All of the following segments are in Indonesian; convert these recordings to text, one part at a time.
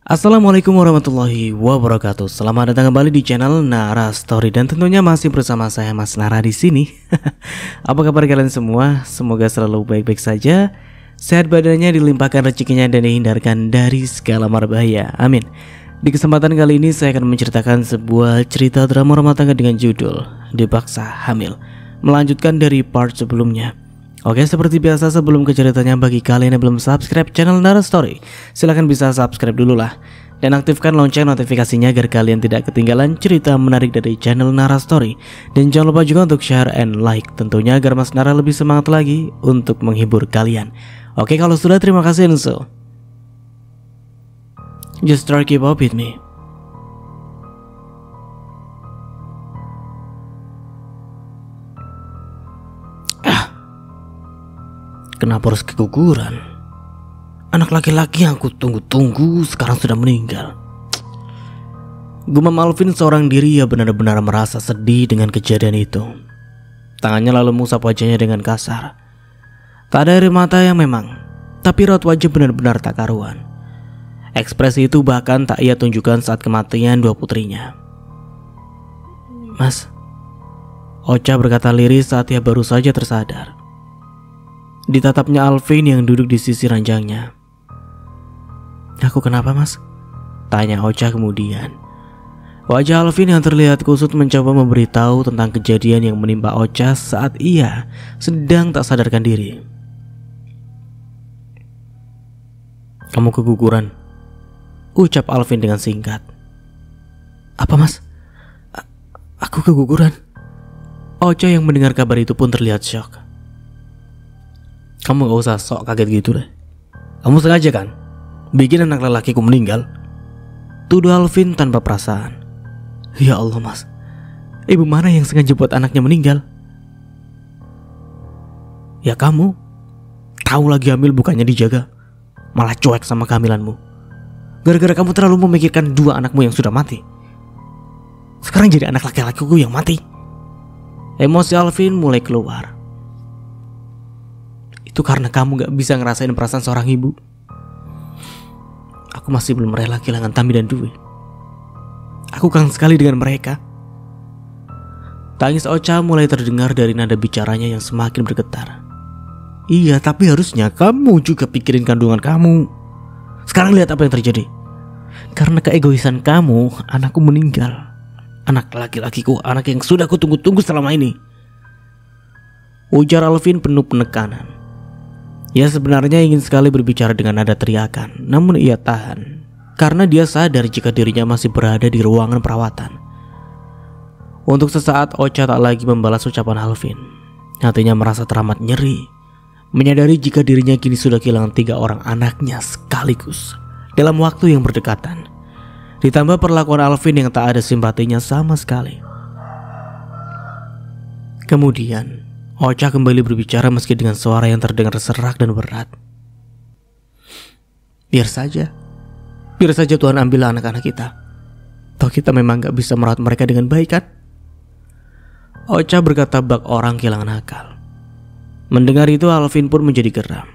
Assalamualaikum warahmatullahi wabarakatuh. Selamat datang kembali di channel Nara Story dan tentunya masih bersama saya Mas Nara di sini. Apa kabar kalian semua? Semoga selalu baik-baik saja. Sehat badannya, dilimpahkan rezekinya dan dihindarkan dari segala mara bahaya. Amin. Di kesempatan kali ini saya akan menceritakan sebuah cerita drama rumah tangga dengan judul Dipaksa Hamil, melanjutkan dari part sebelumnya. Oke, seperti biasa sebelum ke ceritanya, bagi kalian yang belum subscribe channel Nara Story, silahkan bisa subscribe dulu lah. Dan aktifkan lonceng notifikasinya agar kalian tidak ketinggalan cerita menarik dari channel Nara Story. Dan jangan lupa juga untuk share and like, tentunya agar Mas Nara lebih semangat lagi untuk menghibur kalian. Oke, kalau sudah terima kasih Enso. Just try keep up with me. Kenapa harus keguguran? Anak laki-laki yang aku tunggu-tunggu sekarang sudah meninggal. Gumam Alvin seorang diri. Ia benar-benar merasa sedih dengan kejadian itu. Tangannya lalu mengusap wajahnya dengan kasar. Tak ada air mata yang memang, tapi raut wajah benar-benar tak karuan. Ekspresi itu bahkan tak ia tunjukkan saat kematian dua putrinya. Mas, Ocha berkata lirih saat ia baru saja tersadar. Ditatapnya Alvin yang duduk di sisi ranjangnya. Aku kenapa mas? Tanya Ocha kemudian. Wajah Alvin yang terlihat kusut mencoba memberitahu tentang kejadian yang menimpa Ocha saat ia sedang tak sadarkan diri. Kamu keguguran, ucap Alvin dengan singkat. Apa mas? Aku keguguran? Ocha yang mendengar kabar itu pun terlihat syok. Kamu gak usah sok kaget gitu deh. Kamu sengaja kan bikin anak lelakiku meninggal? Tuduh Alvin tanpa perasaan. Ya Allah mas, ibu mana yang sengaja buat anaknya meninggal? Ya kamu. Tahu lagi hamil bukannya dijaga, malah cuek sama kehamilanmu. Gara-gara kamu terlalu memikirkan dua anakmu yang sudah mati. Sekarang jadi anak laki-lakiku yang mati. Emosi Alvin mulai keluar. Itu karena kamu gak bisa ngerasain perasaan seorang ibu. Aku masih belum rela kehilangan Tami dan Dwi. Aku kangen sekali dengan mereka. Tangis Ocha mulai terdengar dari nada bicaranya yang semakin bergetar. Iya, tapi harusnya kamu juga pikirin kandungan kamu. Sekarang lihat apa yang terjadi. Karena keegoisan kamu, anakku meninggal. Anak laki-lakiku, anak yang sudah aku tunggu-tunggu selama ini. Ujar Alvin penuh penekanan. Ia sebenarnya ingin sekali berbicara dengan nada teriakan, namun ia tahan karena dia sadar jika dirinya masih berada di ruangan perawatan. Untuk sesaat Ocha tak lagi membalas ucapan Alvin. Hatinya merasa teramat nyeri, menyadari jika dirinya kini sudah kehilangan 3 orang anaknya sekaligus dalam waktu yang berdekatan. Ditambah perlakuan Alvin yang tak ada simpatinya sama sekali. Kemudian Ocha kembali berbicara meski dengan suara yang terdengar serak dan berat. Biar saja Tuhan ambil anak-anak kita. Toh kita memang gak bisa merawat mereka dengan baik kan? Ocha berkata bak orang kehilangan akal. Mendengar itu Alvin pun menjadi geram.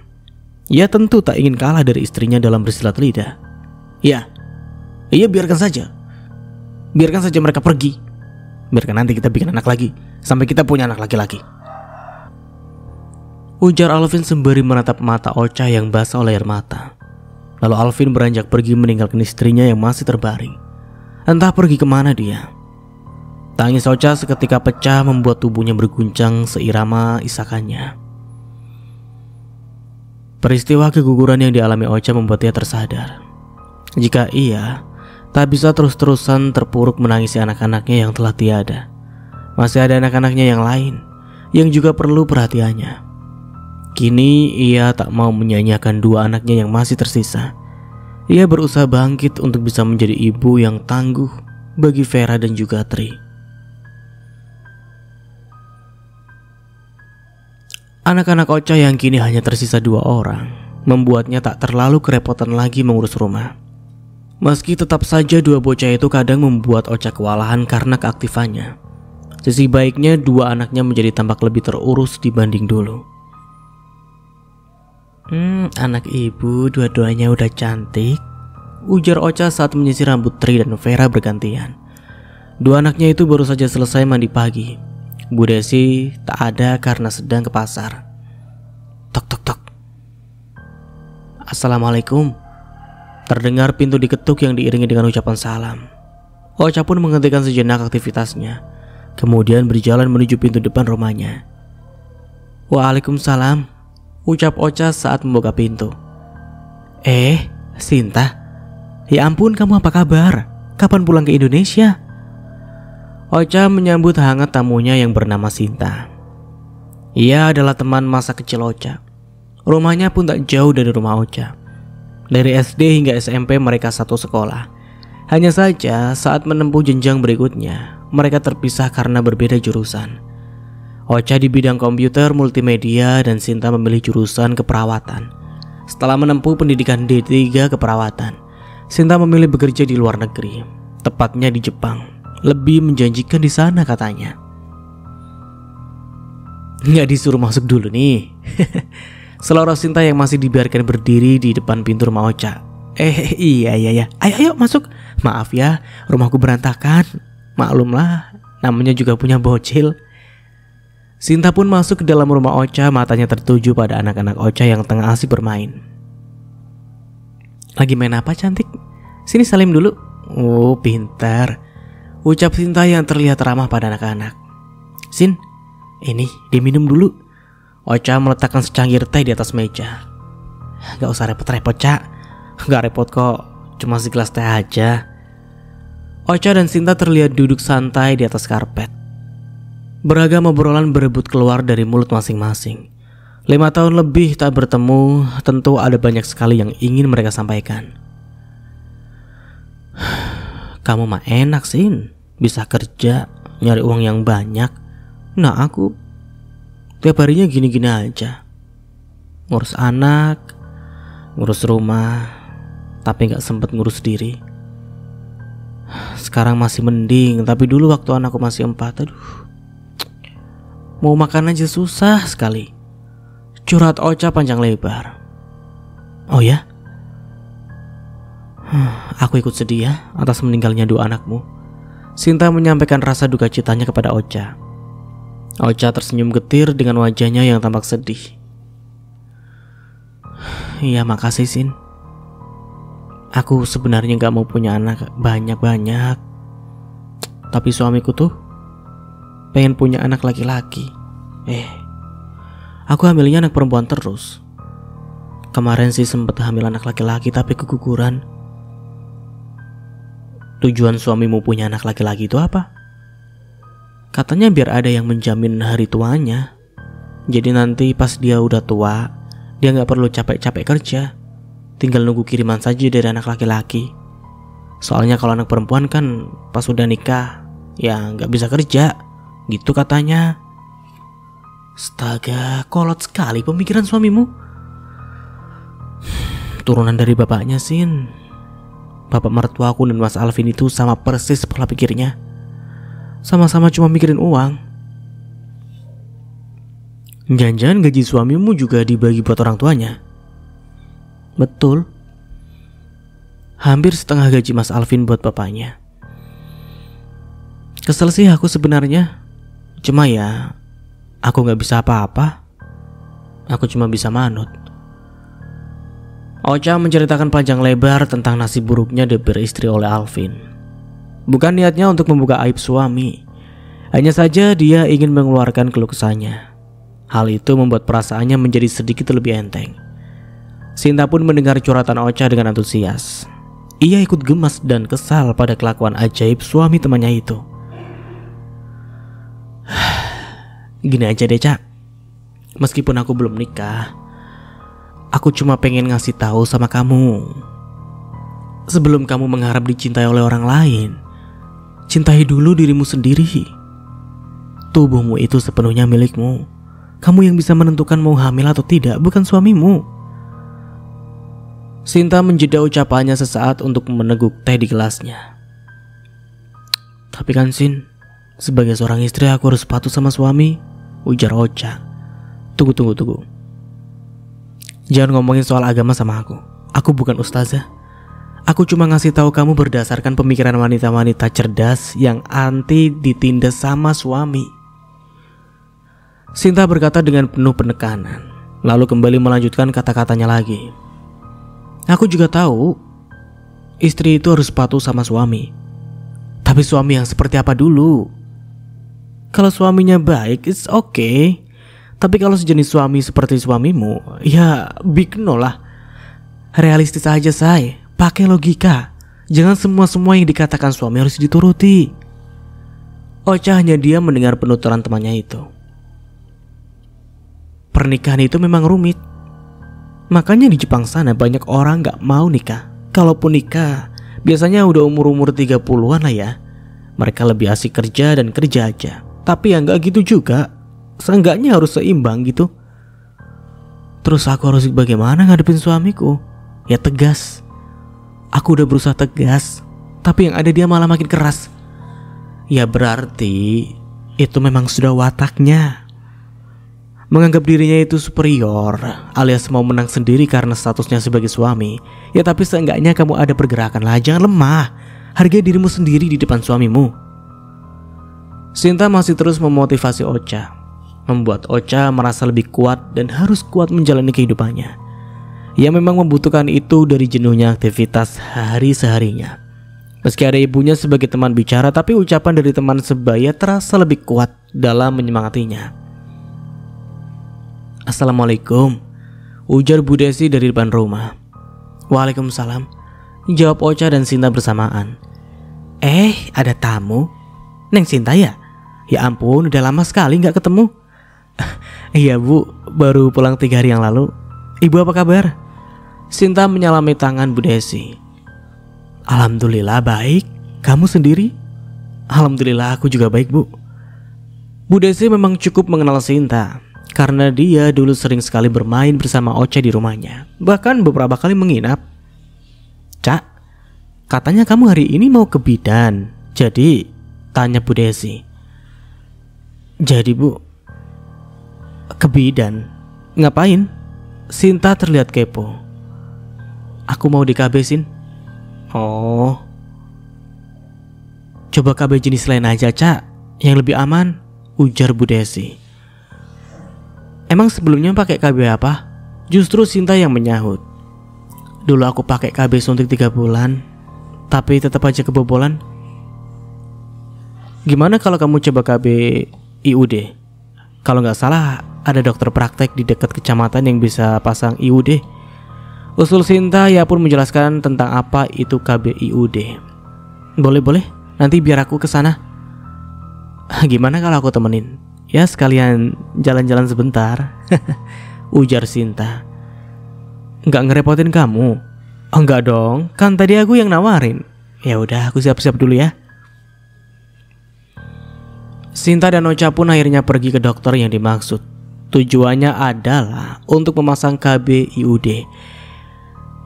Ia tentu tak ingin kalah dari istrinya dalam bersilat lidah. Iya biarkan saja. Biarkan saja mereka pergi. Biarkan nanti kita bikin anak lagi, sampai kita punya anak laki-laki. Ujar Alvin sembari menatap mata Ocha yang basah oleh air mata. Lalu Alvin beranjak pergi meninggalkan istrinya yang masih terbaring. Entah pergi kemana dia. Tangis Ocha seketika pecah membuat tubuhnya berguncang seirama isakannya. Peristiwa keguguran yang dialami Ocha membuat ia tersadar jika ia tak bisa terus-terusan terpuruk menangisi anak-anaknya yang telah tiada. Masih ada anak-anaknya yang lain yang juga perlu perhatiannya. Kini ia tak mau menyanyiakan 2 anaknya yang masih tersisa. Ia berusaha bangkit untuk bisa menjadi ibu yang tangguh bagi Vera dan juga Tri. Anak-anak Ocha yang kini hanya tersisa 2 orang membuatnya tak terlalu kerepotan lagi mengurus rumah. Meski tetap saja 2 bocah itu kadang membuat Ocha kewalahan karena keaktifannya. Sisi baiknya 2 anaknya menjadi tampak lebih terurus dibanding dulu. Anak ibu dua-duanya udah cantik, ujar Ocha saat menyisir rambut Tri dan Vera bergantian. Dua anaknya itu baru saja selesai mandi pagi. Bu Desi tak ada karena sedang ke pasar. Tok tok tok. Assalamualaikum. Terdengar pintu diketuk yang diiringi dengan ucapan salam. Ocha pun menghentikan sejenak aktivitasnya, kemudian berjalan menuju pintu depan rumahnya. Waalaikumsalam, ucap Ocha saat membuka pintu. Sinta. Ya ampun, kamu apa kabar? Kapan pulang ke Indonesia? Ocha menyambut hangat tamunya yang bernama Sinta. Ia adalah teman masa kecil Ocha. Rumahnya pun tak jauh dari rumah Ocha. Dari SD hingga SMP mereka satu sekolah. Hanya saja saat menempuh jenjang berikutnya, mereka terpisah karena berbeda jurusan. Ocha di bidang komputer multimedia dan Sinta memilih jurusan keperawatan. Setelah menempuh pendidikan D3 keperawatan, Sinta memilih bekerja di luar negeri, tepatnya di Jepang. Lebih menjanjikan di sana katanya. Nggak disuruh masuk dulu nih. Seloroh Sinta yang masih dibiarkan berdiri di depan pintu rumah Ocha. Iya. Ayo masuk. Maaf ya, rumahku berantakan. Maklumlah, namanya juga punya bocil. Sinta pun masuk ke dalam rumah Ocha, matanya tertuju pada anak-anak Ocha yang tengah asik bermain. Lagi main apa cantik? Sini salim dulu. Oh, pintar, ucap Sinta yang terlihat ramah pada anak-anak. Sin, ini diminum dulu. Ocha meletakkan secangkir teh di atas meja. Gak usah repot-repot, Cak. Gak repot kok, cuma segelas teh aja. Ocha dan Sinta terlihat duduk santai di atas karpet. Beragam obrolan berebut keluar dari mulut masing-masing. 5 tahun lebih tak bertemu, tentu ada banyak sekali yang ingin mereka sampaikan. Kamu mah enak, Sin. Bisa kerja, nyari uang yang banyak. Nah aku tiap harinya gini-gini aja. Ngurus anak, ngurus rumah, tapi gak sempet ngurus diri. Sekarang masih mending, tapi dulu waktu anakku masih 4, mau makan aja susah sekali. Curhat Ocha panjang lebar. Oh ya? Aku ikut sedih ya atas meninggalnya 2 anakmu. Sinta menyampaikan rasa duka citanya kepada Ocha. Ocha tersenyum getir dengan wajahnya yang tampak sedih. Iya, makasih Sin. Aku sebenarnya gak mau punya anak banyak-banyak, tapi suamiku tuh pengen punya anak laki-laki. Aku hamilnya anak perempuan terus. Kemarin sih sempet hamil anak laki-laki tapi keguguran. Tujuan suamimu punya anak laki-laki itu apa? Katanya biar ada yang menjamin hari tuanya. Jadi nanti pas dia udah tua, dia gak perlu capek-capek kerja, tinggal nunggu kiriman saja dari anak laki-laki. Soalnya kalau anak perempuan kan pas udah nikah, ya gak bisa kerja, gitu katanya. Astaga, kolot sekali pemikiran suamimu. Turunan dari bapaknya, Sin. Bapak mertuaku dan Mas Alvin itu sama persis pola pikirnya. Sama-sama cuma mikirin uang. Jangan-jangan gaji suamimu juga dibagi buat orang tuanya. Betul. Hampir setengah gaji Mas Alvin buat bapaknya. Kesel sih aku sebenarnya. Cuma ya, aku gak bisa apa-apa. Aku cuma bisa manut. Ocha menceritakan panjang lebar tentang nasib buruknya dia beristri oleh Alvin. Bukan niatnya untuk membuka aib suami, hanya saja dia ingin mengeluarkan keluh kesahnya. Hal itu membuat perasaannya menjadi sedikit lebih enteng. Sinta pun mendengar curhatan Ocha dengan antusias. Ia ikut gemas dan kesal pada kelakuan ajaib suami temannya itu. Gini aja deh, Cak. Meskipun aku belum nikah, aku cuma pengen ngasih tahu sama kamu. Sebelum kamu mengharap dicintai oleh orang lain, cintai dulu dirimu sendiri. Tubuhmu itu sepenuhnya milikmu. Kamu yang bisa menentukan mau hamil atau tidak, bukan suamimu. Sinta menjeda ucapannya sesaat untuk meneguk teh di gelasnya. Tapi kan Sin, sebagai seorang istri aku harus patuh sama suami, ujar Ocha. Tunggu. Jangan ngomongin soal agama sama aku. Aku bukan ustazah. Aku cuma ngasih tahu kamu berdasarkan pemikiran wanita-wanita cerdas yang anti ditindas sama suami. Sinta berkata dengan penuh penekanan, lalu kembali melanjutkan kata-katanya lagi. Aku juga tahu istri itu harus patuh sama suami. Tapi suami yang seperti apa dulu? Kalau suaminya baik, it's okay. Tapi kalau sejenis suami seperti suamimu, ya big no lah. Realistis aja say. Pakai logika. Jangan semua yang dikatakan suami harus dituruti. Ocha hanya diam mendengar penuturan temannya itu. Pernikahan itu memang rumit. Makanya di Jepang sana banyak orang gak mau nikah. Kalaupun nikah, biasanya udah umur-umur 30-an lah ya. Mereka lebih asik kerja dan kerja aja. Tapi ya gak gitu juga. Seenggaknya harus seimbang gitu. Terus aku harus bagaimana ngadepin suamiku? Ya tegas. Aku udah berusaha tegas, tapi yang ada dia malah makin keras. Ya berarti itu memang sudah wataknya. Menganggap dirinya itu superior, alias mau menang sendiri karena statusnya sebagai suami. Ya tapi seenggaknya kamu ada pergerakan lah, jangan lemah. Hargai dirimu sendiri di depan suamimu. Sinta masih terus memotivasi Ocha, membuat Ocha merasa lebih kuat dan harus kuat menjalani kehidupannya. Ia memang membutuhkan itu dari jenuhnya aktivitas hari-seharinya. Meski ada ibunya sebagai teman bicara, tapi ucapan dari teman sebaya terasa lebih kuat dalam menyemangatinya. Assalamualaikum, ujar Bu Desi dari depan rumah. Waalaikumsalam, jawab Ocha dan Sinta bersamaan. Ada tamu? Neng Sinta ya? Ya ampun, udah lama sekali gak ketemu. Iya Bu, baru pulang 3 hari yang lalu. Ibu apa kabar? Sinta menyalami tangan Bu Desi. Alhamdulillah baik. Kamu sendiri? Alhamdulillah aku juga baik Bu. Bu Desi memang cukup mengenal Sinta, karena dia dulu sering sekali bermain bersama Ocha di rumahnya. Bahkan beberapa kali menginap. Cak, katanya kamu hari ini mau ke bidan. Jadi, tanya Bu Desi. Jadi Bu, ke bidan? Ngapain? Sinta terlihat kepo. Aku mau di KB Sin. Oh, coba KB jenis lain aja Cak, yang lebih aman, ujar Bu Desi. Emang sebelumnya pakai KB apa? Justru Sinta yang menyahut. Dulu aku pakai KB suntik 3 bulan, tapi tetap aja kebobolan. Gimana kalau kamu coba KB IUD? Kalau nggak salah ada dokter praktek di dekat kecamatan yang bisa pasang IUD. Usul Sinta. Ia pun menjelaskan tentang apa itu KB IUD. Boleh, nanti biar aku kesana. Gimana kalau aku temenin? Ya sekalian jalan-jalan sebentar. Ujar Sinta. Nggak ngerepotin kamu? Oh, enggak dong, kan tadi aku yang nawarin. Ya udah, aku siap-siap dulu ya. Sinta dan Ocha pun akhirnya pergi ke dokter yang dimaksud. Tujuannya adalah untuk memasang KB IUD.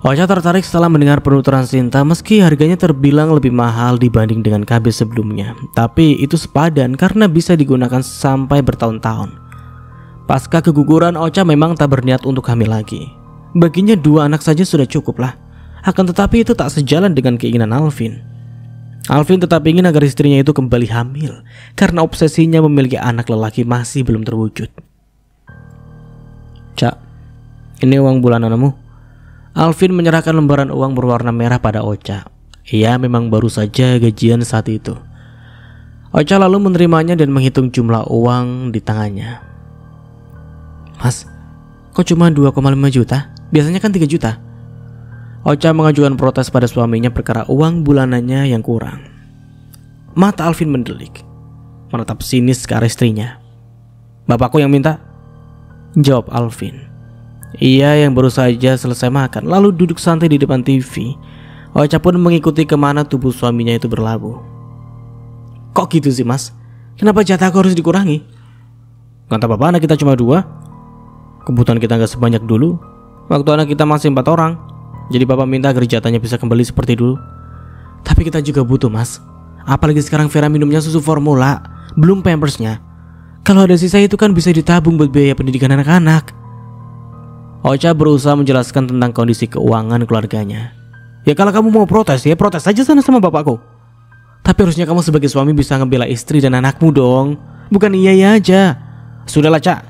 Ocha tertarik setelah mendengar penuturan Sinta, meski harganya terbilang lebih mahal dibanding dengan KB sebelumnya. Tapi itu sepadan karena bisa digunakan sampai bertahun-tahun. Pasca keguguran, Ocha memang tak berniat untuk hamil lagi. Baginya 2 anak saja sudah cukup lah. Akan tetapi itu tak sejalan dengan keinginan Alvin. Alvin tetap ingin agar istrinya itu kembali hamil karena obsesinya memiliki anak lelaki masih belum terwujud. Cak, ini uang bulananmu. Alvin menyerahkan lembaran uang berwarna merah pada Ocha. Ia memang baru saja gajian saat itu. Ocha lalu menerimanya dan menghitung jumlah uang di tangannya. Mas, kok cuma 2,5 juta? Biasanya kan 3 juta. Ocha mengajukan protes pada suaminya perkara uang bulanannya yang kurang. Mata Alvin mendelik, menatap sinis ke arah istrinya. Bapakku yang minta, jawab Alvin. Ia yang baru saja selesai makan lalu duduk santai di depan TV. Ocha pun mengikuti kemana tubuh suaminya itu berlabuh. Kok gitu sih mas? Kenapa jatahku harus dikurangi? Kata bapak anak kita cuma 2. Kebutuhan kita gak sebanyak dulu. Waktu anak kita masih 4 orang. Jadi bapak minta agar jatahnya bisa kembali seperti dulu. Tapi kita juga butuh mas. Apalagi sekarang Vera minumnya susu formula, belum pampersnya. Kalau ada sisa itu kan bisa ditabung buat biaya pendidikan anak-anak. Ocha berusaha menjelaskan tentang kondisi keuangan keluarganya. Ya kalau kamu mau protes, ya protes aja sana sama bapakku. Tapi harusnya kamu sebagai suami bisa ngebela istri dan anakmu dong. Bukan iya aja. Sudahlah, Cak.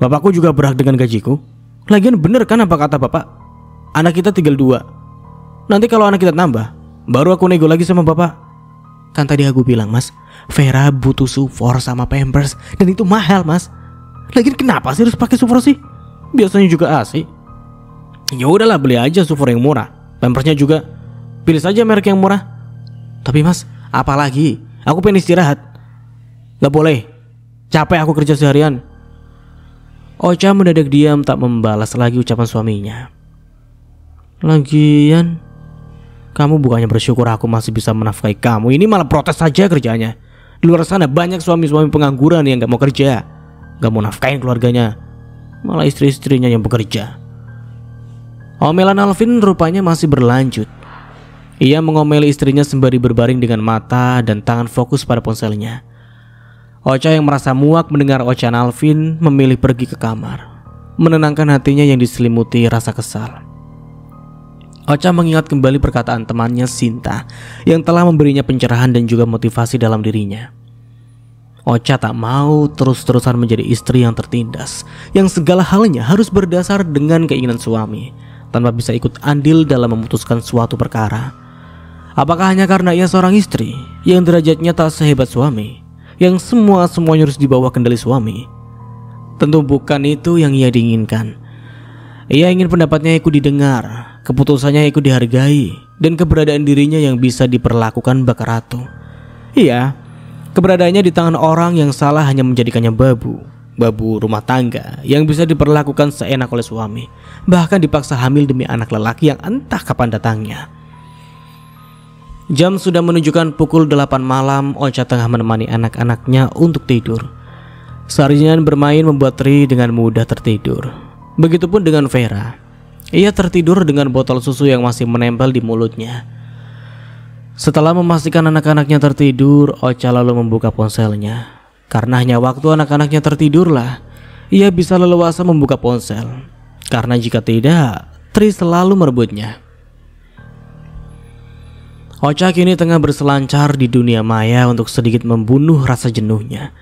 Bapakku juga berhak dengan gajiku. Lagian bener kan apa kata bapak? Anak kita tinggal 2. Nanti kalau anak kita nambah, baru aku nego lagi sama bapak. Kan tadi aku bilang, Mas, Vera butuh sufor sama Pampers. Dan itu mahal, Mas. Lagian kenapa sih harus pakai sufor sih? Biasanya juga asik. Ya udahlah, beli aja sufor yang murah. Pampersnya juga pilih saja merek yang murah. Tapi Mas, apalagi? Aku pengen istirahat. Gak boleh. Capek aku kerja seharian. Ocha mendadak diam, tak membalas lagi ucapan suaminya. Lagian, kamu bukannya bersyukur aku masih bisa menafkahi kamu, ini malah protes saja kerjanya. Di luar sana banyak suami-suami pengangguran yang gak mau kerja, gak mau nafkahin keluarganya, malah istri-istrinya yang bekerja. Omelan Alvin rupanya masih berlanjut. Ia mengomeli istrinya sembari berbaring dengan mata dan tangan fokus pada ponselnya. Ocha yang merasa muak mendengar ocehan Alvin memilih pergi ke kamar, menenangkan hatinya yang diselimuti rasa kesal. Ocha mengingat kembali perkataan temannya Sinta yang telah memberinya pencerahan dan juga motivasi dalam dirinya. Ocha tak mau terus-terusan menjadi istri yang tertindas, yang segala halnya harus berdasar dengan keinginan suami, tanpa bisa ikut andil dalam memutuskan suatu perkara. Apakah hanya karena ia seorang istri yang derajatnya tak sehebat suami, yang semuanya harus dibawa kendali suami? Tentu bukan itu yang ia diinginkan. Ia ingin pendapatnya ikut didengar, keputusannya ikut dihargai, dan keberadaan dirinya yang bisa diperlakukan bak ratu. Iya, keberadaannya di tangan orang yang salah hanya menjadikannya babu rumah tangga yang bisa diperlakukan seenak oleh suami, bahkan dipaksa hamil demi anak lelaki yang entah kapan datangnya. Jam sudah menunjukkan pukul 8 malam. Ocha tengah menemani anak-anaknya untuk tidur. Seharian bermain membuat Tri dengan mudah tertidur. Begitupun dengan Vera. Ia tertidur dengan botol susu yang masih menempel di mulutnya. Setelah memastikan anak-anaknya tertidur, Ocha lalu membuka ponselnya. Karena hanya waktu anak-anaknya tertidurlah ia bisa leluasa membuka ponsel. Karena jika tidak, Tri selalu merebutnya. Ocha kini tengah berselancar di dunia maya untuk sedikit membunuh rasa jenuhnya,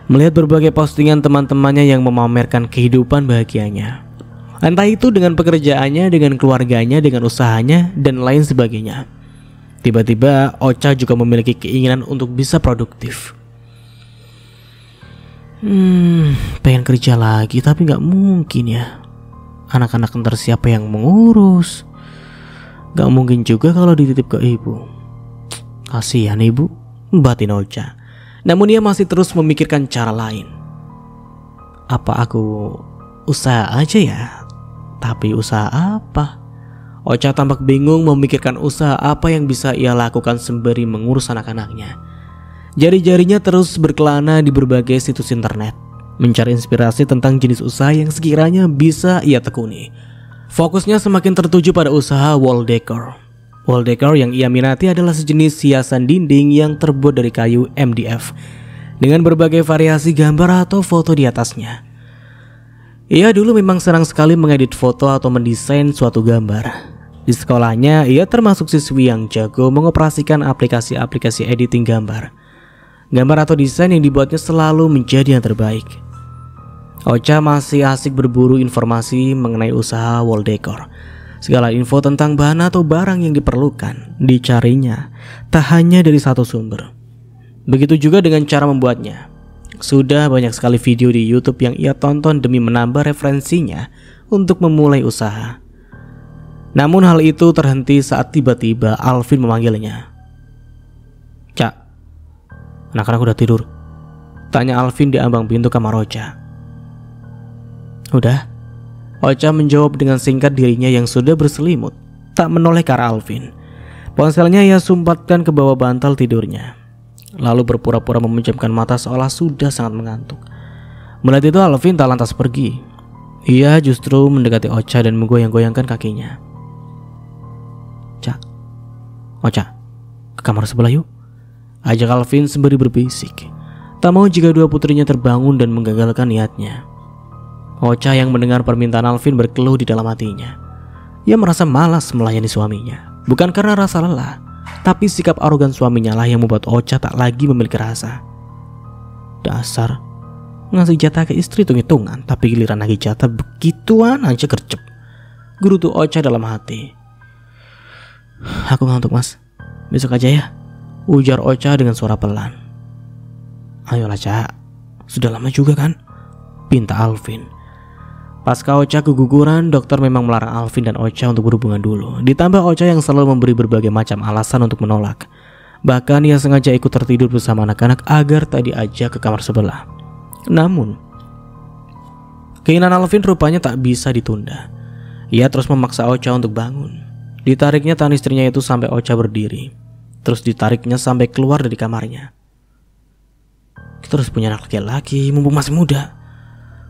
melihat berbagai postingan teman-temannya yang memamerkan kehidupan bahagianya. Entah itu dengan pekerjaannya, dengan keluarganya, dengan usahanya, dan lain sebagainya. Tiba-tiba Ocha juga memiliki keinginan untuk bisa produktif. Pengen kerja lagi tapi gak mungkin ya. Anak-anak ntar siapa yang mengurus? Gak mungkin juga kalau dititip ke ibu. Kasihan ibu, batin Ocha. Namun ia masih terus memikirkan cara lain. Apa aku usaha aja ya? Tapi usaha apa? Ocha tampak bingung memikirkan usaha apa yang bisa ia lakukan sembari mengurus anak-anaknya. Jari-jarinya terus berkelana di berbagai situs internet, mencari inspirasi tentang jenis usaha yang sekiranya bisa ia tekuni. Fokusnya semakin tertuju pada usaha wall decor. Wall decor yang ia minati adalah sejenis hiasan dinding yang terbuat dari kayu MDF dengan berbagai variasi gambar atau foto di atasnya. Ia dulu memang senang sekali mengedit foto atau mendesain suatu gambar. Di sekolahnya, ia termasuk siswi yang jago mengoperasikan aplikasi-aplikasi editing gambar. Gambar atau desain yang dibuatnya selalu menjadi yang terbaik. Ocha masih asik berburu informasi mengenai usaha wall decor. Segala info tentang bahan atau barang yang diperlukan dicarinya tak hanya dari satu sumber. Begitu juga dengan cara membuatnya. Sudah banyak sekali video di YouTube yang ia tonton demi menambah referensinya untuk memulai usaha. Namun hal itu terhenti saat tiba-tiba Alvin memanggilnya. "Cak, anak-anak udah tidur?" tanya Alvin di ambang pintu kamar Ocha. "Udah," Ocha menjawab dengan singkat dirinya yang sudah berselimut, tak menoleh ke arah Alvin. Ponselnya ia sumpatkan ke bawah bantal tidurnya, lalu berpura-pura memejamkan mata seolah sudah sangat mengantuk. Melihat itu Alvin tak lantas pergi. Ia justru mendekati Ocha dan menggoyang-goyangkan kakinya. "Cak, Ocha, ke kamar sebelah yuk," ajak Alvin sembari berbisik. Tak mau jika dua putrinya terbangun dan menggagalkan niatnya. Ocha yang mendengar permintaan Alvin berkeluh di dalam hatinya. Ia merasa malas melayani suaminya. Bukan karena rasa lelah, tapi sikap arogan suaminya lah yang membuat Ocha tak lagi memiliki rasa. Dasar, ngasih jatah ke istri hitung-hitungan, tapi giliran lagi jatah begituan aja gercep. Gerutu Ocha dalam hati. Aku ngantuk mas, besok aja ya, ujar Ocha dengan suara pelan. Ayolah Cak, sudah lama juga kan, pinta Alvin. Pasca Ocha keguguran, dokter memang melarang Alvin dan Ocha untuk berhubungan dulu. Ditambah Ocha yang selalu memberi berbagai macam alasan untuk menolak. Bahkan ia sengaja ikut tertidur bersama anak-anak agar tak diajak ke kamar sebelah. Namun, keinginan Alvin rupanya tak bisa ditunda. Ia terus memaksa Ocha untuk bangun. Ditariknya tangan istrinya itu sampai Ocha berdiri. Terus ditariknya sampai keluar dari kamarnya. Kita harus punya anak laki-laki, mumpung masih muda,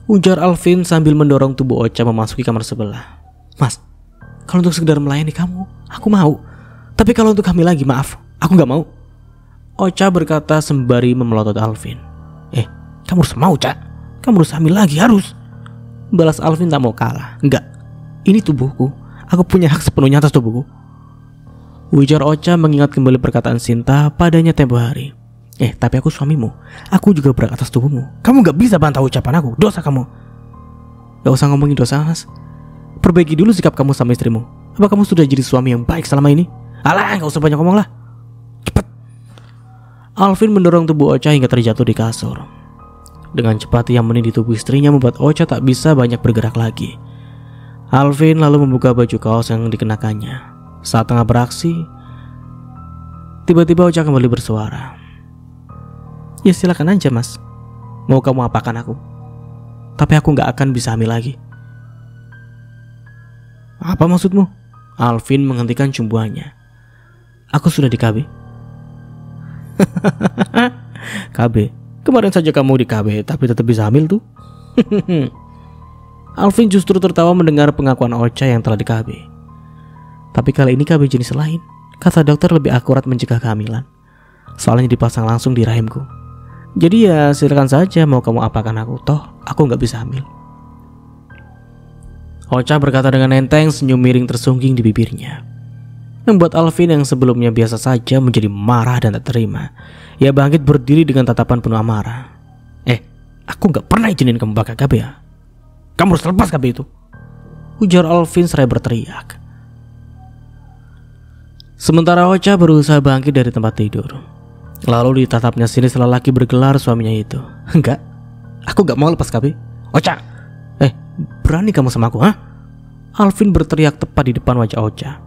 ujar Alvin sambil mendorong tubuh Ocha memasuki kamar sebelah. Mas, kalau untuk sekedar melayani kamu, aku mau. Tapi kalau untuk hamil lagi, maaf, aku gak mau, Ocha berkata sembari memelotot Alvin. Kamu harus mau, Cak. Kamu harus hamil lagi, harus, balas Alvin tak mau kalah. Enggak, ini tubuhku, aku punya hak sepenuhnya atas tubuhku, ujar Ocha mengingat kembali perkataan Sinta padanya tempo hari. Tapi aku suamimu, aku juga berhak atas tubuhmu. Kamu gak bisa bantah ucapan aku, dosa kamu. Gak usah ngomongin dosa, Mas. Perbaiki dulu sikap kamu sama istrimu. Apa kamu sudah jadi suami yang baik selama ini? Alah, gak usah banyak ngomong lah. Cepet. Alvin mendorong tubuh Ocha hingga terjatuh di kasur. Dengan cepat ia menindih tubuh istrinya membuat Ocha tak bisa banyak bergerak lagi. Alvin lalu membuka baju kaos yang dikenakannya. Saat tengah beraksi, tiba-tiba Ocha kembali bersuara. Ya silakan aja mas, mau kamu apakan aku, tapi aku gak akan bisa hamil lagi. Apa maksudmu? Alvin menghentikan cumbuannya. Aku sudah di KB. KB? Kemarin saja kamu di KB tapi tetap bisa hamil tuh. Alvin justru tertawa mendengar pengakuan Ocha yang telah di KB. Tapi kali ini KB jenis lain. Kata dokter lebih akurat mencegah kehamilan, soalnya dipasang langsung di rahimku. Jadi ya silakan saja mau kamu apakan aku, toh aku gak bisa hamil. Ocha berkata dengan enteng, senyum miring tersungging di bibirnya, membuat Alvin yang sebelumnya biasa saja menjadi marah dan tak terima. Ia bangkit berdiri dengan tatapan penuh amarah. Aku gak pernah izinin kamu pakai KB ya. Kamu harus lepas KB itu, ujar Alvin seraya berteriak. Sementara Ocha berusaha bangkit dari tempat tidur. Lalu ditatapnya sini lelaki bergelar suaminya itu. Enggak, aku gak mau lepas KB. Ocha, berani kamu sama aku, ha? Alvin berteriak tepat di depan wajah Ocha.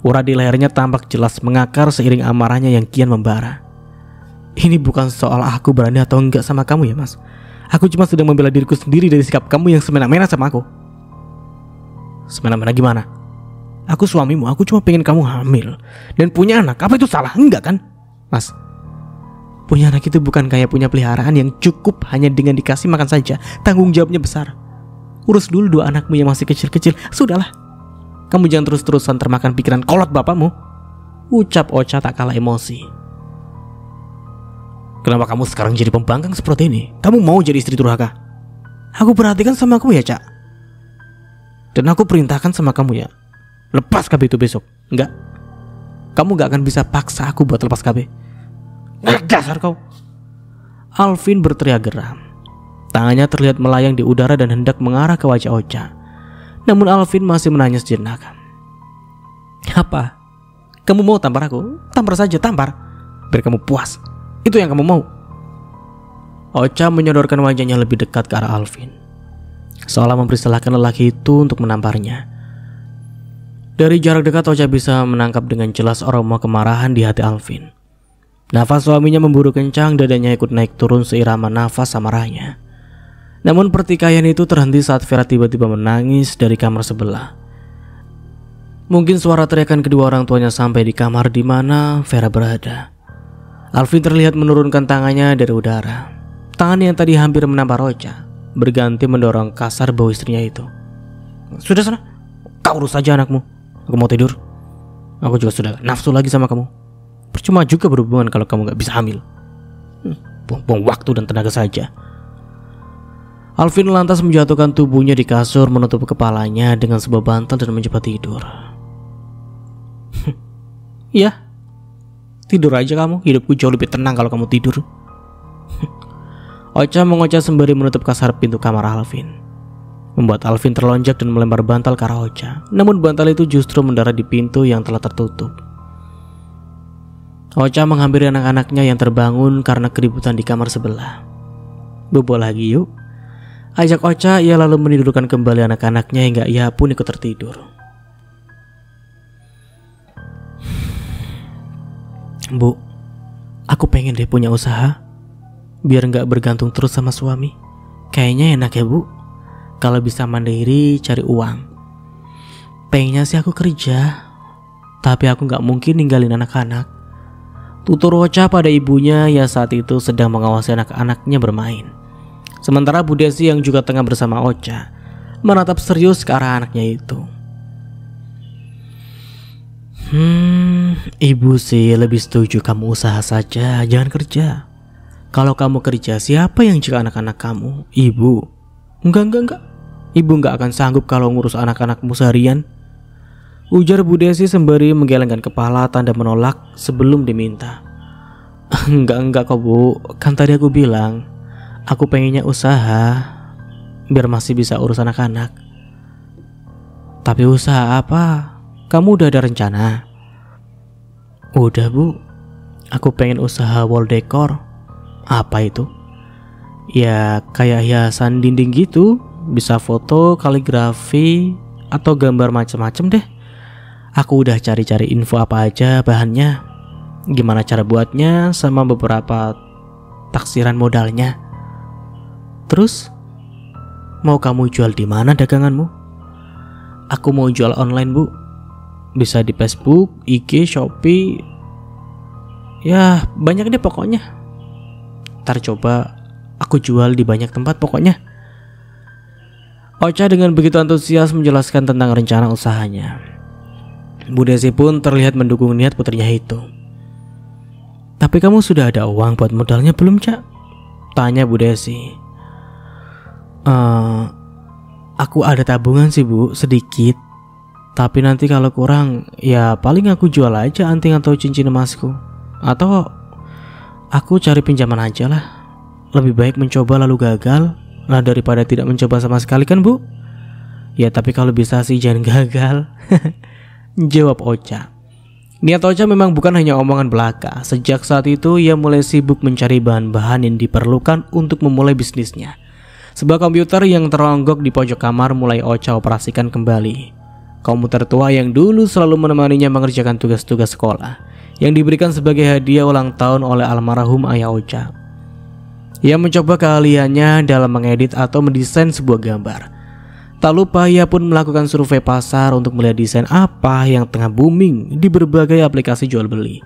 Urat di lehernya tampak jelas mengakar seiring amarahnya yang kian membara. Ini bukan soal aku berani atau enggak sama kamu ya mas. Aku cuma sedang membela diriku sendiri dari sikap kamu yang semena-mena sama aku. Semena-mena gimana? Aku suamimu, aku cuma pengen kamu hamil dan punya anak. Apa itu salah? Enggak kan? Mas, punya anak itu bukan kayak punya peliharaan yang cukup hanya dengan dikasih makan saja. Tanggung jawabnya besar. Urus dulu dua anakmu yang masih kecil-kecil. Sudahlah, kamu jangan terus-terusan termakan pikiran kolot bapakmu, ucap Ocha tak kalah emosi. Kenapa kamu sekarang jadi pembangkang seperti ini? Kamu mau jadi istri durhaka? Aku perhatikan sama kamu ya, Cak. Dan aku perintahkan sama kamu ya, lepas KB itu besok. Enggak, kamu gak akan bisa paksa aku buat lepas KB. Dasar kau! Alvin berteriak geram. Tangannya terlihat melayang di udara dan hendak mengarah ke wajah Ocha. Namun Alvin masih menanya sejenak. Apa? Kamu mau tampar aku? Tampar saja, tampar, biar kamu puas. Itu yang kamu mau. Ocha menyodorkan wajahnya lebih dekat ke arah Alvin, seolah mempersilahkan lelaki itu untuk menamparnya. Dari jarak dekat Ocha bisa menangkap dengan jelas aroma kemarahan di hati Alvin. Nafas suaminya memburu kencang, dadanya ikut naik turun seirama nafas amarahnya. Namun pertikaian itu terhenti saat Vera tiba-tiba menangis dari kamar sebelah. Mungkin suara teriakan kedua orang tuanya sampai di kamar di mana Vera berada. Alvin terlihat menurunkan tangannya dari udara. Tangan yang tadi hampir menampar Ocha berganti mendorong kasar bau istrinya itu. Sudah sana, kau urus saja anakmu. Aku mau tidur. Aku juga sudah nafsu lagi sama kamu. Percuma juga berhubungan kalau kamu gak bisa hamil. Buang-buang waktu dan tenaga saja. Alvin lantas menjatuhkan tubuhnya di kasur, menutup kepalanya dengan sebuah bantal dan mencoba tidur. Ya, tidur aja kamu, hidupku jauh lebih tenang kalau kamu tidur. Ocha mengoceh sembari menutup kasar pintu kamar Alvin, membuat Alvin terlonjak dan melempar bantal ke arah Ocha. Namun bantal itu justru mendarat di pintu yang telah tertutup. Ocha menghampiri anak-anaknya yang terbangun karena keributan di kamar sebelah. Bobo lagi yuk, ajak Ocha. Ia lalu menidurkan kembali anak-anaknya hingga ia pun ikut tertidur. Bu, aku pengen deh punya usaha, biar gak bergantung terus sama suami. Kayaknya enak ya bu, kalau bisa mandiri cari uang. Pengennya sih aku kerja, tapi aku gak mungkin ninggalin anak-anak. Tutur Ocha pada ibunya yang saat itu sedang mengawasi anak-anaknya bermain. Sementara Bu Desi yang juga tengah bersama Ocha menatap serius ke arah anaknya itu. Ibu sih lebih setuju kamu usaha saja, jangan kerja. Kalau kamu kerja, siapa yang jaga anak-anak kamu? Ibu. Enggak. Ibu gak akan sanggup kalau ngurus anak-anakmu seharian, ujar Bu Desi sembari menggelengkan kepala tanda menolak sebelum diminta. Enggak kok bu, kan tadi aku bilang aku pengennya usaha biar masih bisa urus anak-anak. Tapi usaha apa? Kamu udah ada rencana? Udah bu, aku pengen usaha wall decor. Apa itu? Ya kayak hiasan dinding gitu, bisa foto, kaligrafi, atau gambar macam-macam deh. Aku udah cari-cari info apa aja bahannya, gimana cara buatnya, sama beberapa taksiran modalnya. Terus, mau kamu jual di mana daganganmu? Aku mau jual online bu, bisa di Facebook, IG, Shopee, ya banyak deh pokoknya. Ntar coba aku jual di banyak tempat pokoknya. Ocha dengan begitu antusias menjelaskan tentang rencana usahanya. Bu Desi pun terlihat mendukung niat putrinya itu. Tapi kamu sudah ada uang buat modalnya belum, Cak? Tanya Bu Desi. Aku ada tabungan sih bu, sedikit. Tapi nanti kalau kurang, ya paling aku jual aja anting atau cincin emasku. Atau aku cari pinjaman aja lah. Lebih baik mencoba lalu gagal lah daripada tidak mencoba sama sekali kan bu? Ya tapi kalau bisa sih jangan gagal. Jawab Ocha. Niat Ocha memang bukan hanya omongan belaka. Sejak saat itu ia mulai sibuk mencari bahan-bahan yang diperlukan untuk memulai bisnisnya. Sebuah komputer yang teronggok di pojok kamar mulai Ocha operasikan kembali. Komputer tua yang dulu selalu menemaninya mengerjakan tugas-tugas sekolah, yang diberikan sebagai hadiah ulang tahun oleh almarhum ayah Ocha. Ia mencoba keahliannya dalam mengedit atau mendesain sebuah gambar. Tak lupa ia pun melakukan survei pasar untuk melihat desain apa yang tengah booming di berbagai aplikasi jual beli.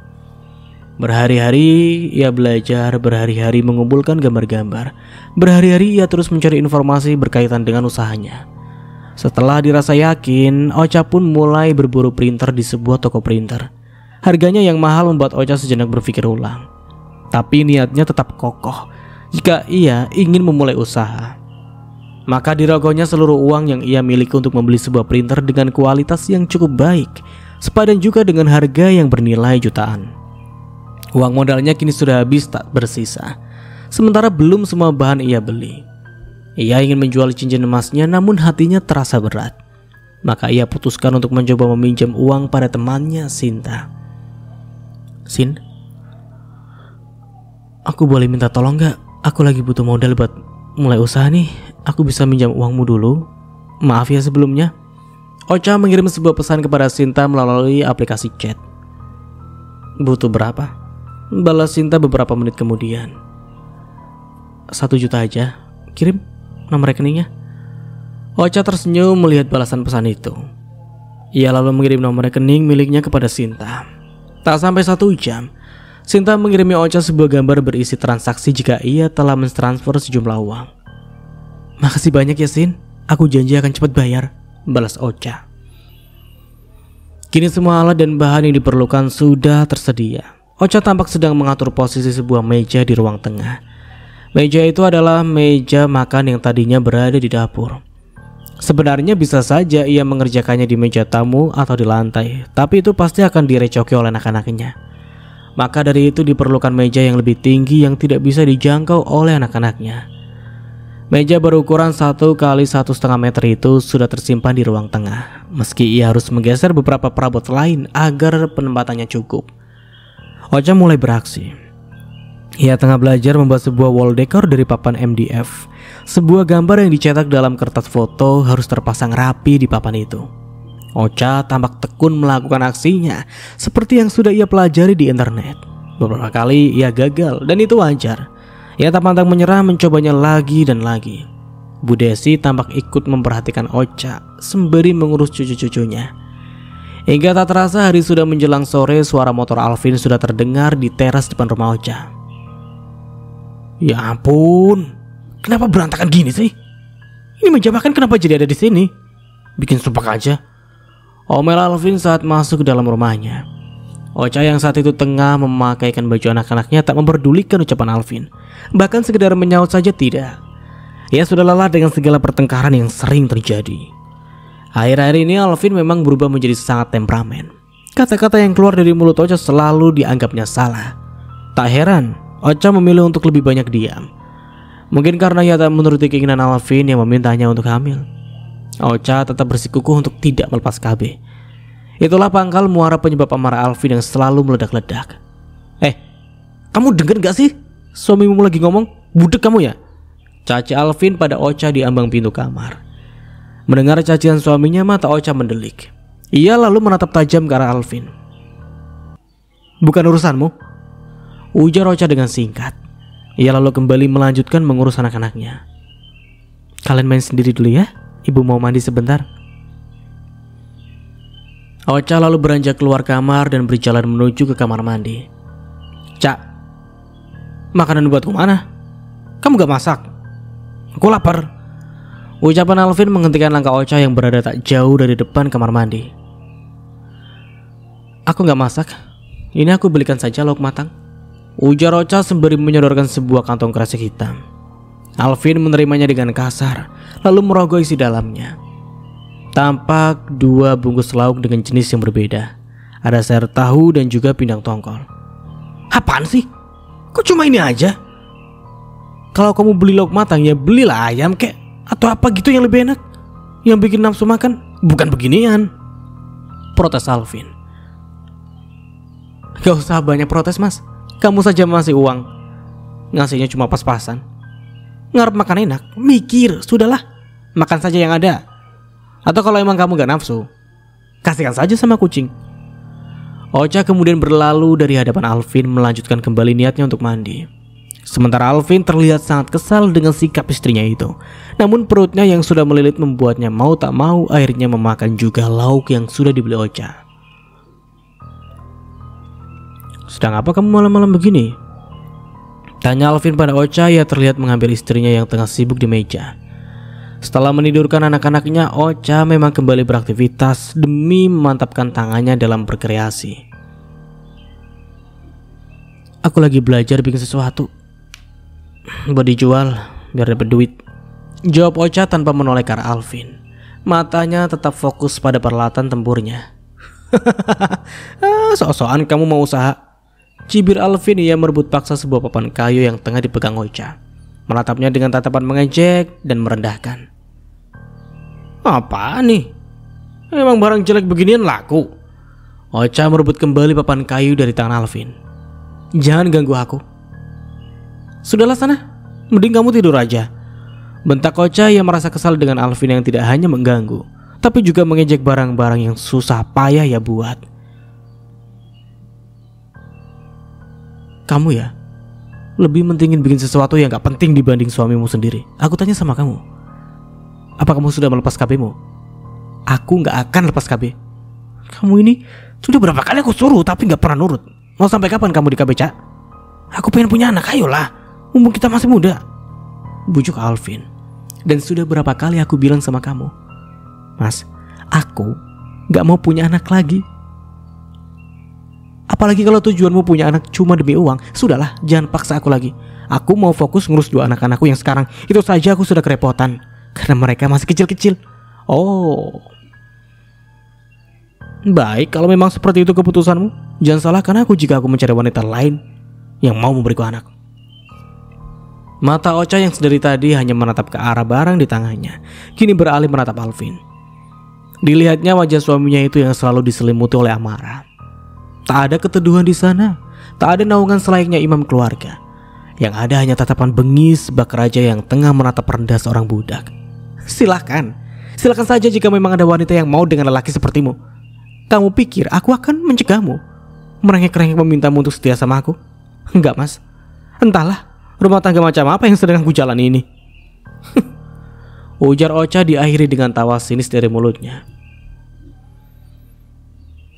Berhari-hari ia belajar, berhari-hari mengumpulkan gambar-gambar. Berhari-hari ia terus mencari informasi berkaitan dengan usahanya. Setelah dirasa yakin, Ocha pun mulai berburu printer di sebuah toko printer. Harganya yang mahal membuat Ocha sejenak berpikir ulang. Tapi niatnya tetap kokoh. Jika ia ingin memulai usaha, maka dirogohnya seluruh uang yang ia miliki untuk membeli sebuah printer dengan kualitas yang cukup baik, sepadan juga dengan harga yang bernilai jutaan. Uang modalnya kini sudah habis tak bersisa. Sementara belum semua bahan ia beli. Ia ingin menjual cincin emasnya, namun hatinya terasa berat. Maka ia putuskan untuk mencoba meminjam uang pada temannya Sinta. Sin, aku boleh minta tolong gak? Aku lagi butuh modal buat mulai usaha nih. Aku bisa minjam uangmu dulu. Maaf ya sebelumnya. Ocha mengirim sebuah pesan kepada Sinta melalui aplikasi chat. Butuh berapa? Balas Sinta beberapa menit kemudian. 1 juta aja. Kirim nomor rekeningnya. Ocha tersenyum melihat balasan pesan itu. Ia lalu mengirim nomor rekening miliknya kepada Sinta. Tak sampai 1 jam, Sinta mengirimi Ocha sebuah gambar berisi transaksi jika ia telah mentransfer sejumlah uang. Makasih banyak ya Sin, aku janji akan cepat bayar, balas Ocha. Kini semua alat dan bahan yang diperlukan sudah tersedia. Ocha tampak sedang mengatur posisi sebuah meja di ruang tengah. Meja itu adalah meja makan yang tadinya berada di dapur. Sebenarnya bisa saja ia mengerjakannya di meja tamu atau di lantai, tapi itu pasti akan direcoki oleh anak-anaknya. Maka dari itu diperlukan meja yang lebih tinggi yang tidak bisa dijangkau oleh anak-anaknya. Meja berukuran 1 kali 1,5 meter itu sudah tersimpan di ruang tengah, meski ia harus menggeser beberapa perabot lain agar penempatannya cukup. Ocha mulai beraksi. Ia tengah belajar membuat sebuah wall decor dari papan MDF. Sebuah gambar yang dicetak dalam kertas foto harus terpasang rapi di papan itu. Ocha tampak tekun melakukan aksinya seperti yang sudah ia pelajari di internet. Beberapa kali ia gagal dan itu wajar. Ia tak pantang menyerah mencobanya lagi dan lagi. Bu Desi tampak ikut memperhatikan Ocha sembari mengurus cucu-cucunya. Hingga tak terasa hari sudah menjelang sore, suara motor Alvin sudah terdengar di teras depan rumah Ocha. Ya ampun, kenapa berantakan gini sih? Ini meja makan kenapa jadi ada di sini? Bikin sumpah aja. Omel Alvin saat masuk ke dalam rumahnya. Ocha yang saat itu tengah memakaikan baju anak-anaknya tak memperdulikan ucapan Alvin. Bahkan sekedar menyaut saja tidak. Ia sudah lelah dengan segala pertengkaran yang sering terjadi. Akhir-akhir ini Alvin memang berubah menjadi sangat temperamen. Kata-kata yang keluar dari mulut Ocha selalu dianggapnya salah. Tak heran Ocha memilih untuk lebih banyak diam. Mungkin karena ia tak menuruti keinginan Alvin yang memintanya untuk hamil. Ocha tetap bersikukuh untuk tidak melepas KB. Itulah pangkal muara penyebab amarah Alvin yang selalu meledak-ledak. Kamu denger gak sih? Suamimu lagi ngomong, budek kamu ya? Caci Alvin pada Ocha di ambang pintu kamar. Mendengar cacian suaminya, mata Ocha mendelik. Ia lalu menatap tajam ke arah Alvin. Bukan urusanmu, ujar Ocha dengan singkat. Ia lalu kembali melanjutkan mengurus anak-anaknya. Kalian main sendiri dulu ya, ibu mau mandi sebentar. Ocha lalu beranjak keluar kamar dan berjalan menuju ke kamar mandi. Cak, makanan buatku mana? Kamu gak masak? Aku lapar. Ucapan Alvin menghentikan langkah Ocha yang berada tak jauh dari depan kamar mandi. Aku gak masak. Ini aku belikan saja lauk matang, ujar Ocha sembari menyodorkan sebuah kantong kresek hitam. Alvin menerimanya dengan kasar, lalu merogoh isi dalamnya. Tampak 2 bungkus lauk dengan jenis yang berbeda. Ada sayur tahu dan juga pindang tongkol. Apaan sih? Kok cuma ini aja? Kalau kamu beli lauk matang ya belilah ayam kek, atau apa gitu yang lebih enak, yang bikin nafsu makan, bukan beginian, protes Alvin. Gak usah banyak protes mas, kamu saja masih uang, ngasihnya cuma pas-pasan. Ngarep makan enak, mikir, sudahlah, makan saja yang ada. Atau kalau emang kamu gak nafsu, kasihkan saja sama kucing. Ocha kemudian berlalu dari hadapan Alvin melanjutkan kembali niatnya untuk mandi. Sementara Alvin terlihat sangat kesal dengan sikap istrinya itu. Namun perutnya yang sudah melilit membuatnya mau tak mau akhirnya memakan juga lauk yang sudah dibeli Ocha. Sedang apa kamu malam-malam begini? Tanya Alvin pada Ocha. Ia terlihat mengambil istrinya yang tengah sibuk di meja. Setelah menidurkan anak-anaknya, Ocha memang kembali beraktivitas demi memantapkan tangannya dalam berkreasi. Aku lagi belajar bikin sesuatu buat dijual biar dapat duit, jawab Ocha tanpa menoleh ke arah Alvin. Matanya tetap fokus pada peralatan tempurnya. Sok-sokan kamu mau usaha, cibir Alvin. Ia merebut paksa sebuah papan kayu yang tengah dipegang Ocha, menatapnya dengan tatapan mengejek dan merendahkan. Apa nih? Emang barang jelek beginian laku? Ocha merebut kembali papan kayu dari tangan Alvin. Jangan ganggu aku. Sudahlah sana, mending kamu tidur aja, bentak Ocha. Ia merasa kesal dengan Alvin yang tidak hanya mengganggu, tapi juga mengejek barang-barang yang susah payah ia buat. Kamu ya, lebih mentingin bikin sesuatu yang gak penting dibanding suamimu sendiri. Aku tanya sama kamu, apa kamu sudah melepas KB-mu? Aku gak akan lepas KB. Kamu ini sudah berapa kali aku suruh tapi gak pernah nurut. Mau sampai kapan kamu di KB, Cak? Aku pengen punya anak, ayolah, mumpung kita masih muda, bujuk Alvin. Dan sudah berapa kali aku bilang sama kamu, Mas, aku gak mau punya anak lagi. Apalagi kalau tujuanmu punya anak cuma demi uang. Sudahlah, jangan paksa aku lagi. Aku mau fokus ngurus 2 anak-anakku yang sekarang. Itu saja aku sudah kerepotan, karena mereka masih kecil-kecil. Oh, baik, kalau memang seperti itu keputusanmu, jangan salahkan aku jika aku mencari wanita lain yang mau memberiku anak. Mata Ocha yang sedari tadi hanya menatap ke arah barang di tangannya, kini beralih menatap Alvin. Dilihatnya wajah suaminya itu yang selalu diselimuti oleh amarah. Tak ada keteduhan di sana, tak ada naungan selayaknya imam keluarga. Yang ada hanya tatapan bengis bak raja yang tengah menatap rendah seorang budak. Silakan saja jika memang ada wanita yang mau dengan lelaki sepertimu. Kamu pikir aku akan mencegahmu, merengek-rengek memintamu untuk setia sama aku? Enggak, Mas. Entahlah, rumah tangga macam apa yang sedang aku jalani ini. Ujar Ocha diakhiri dengan tawa sinis dari mulutnya.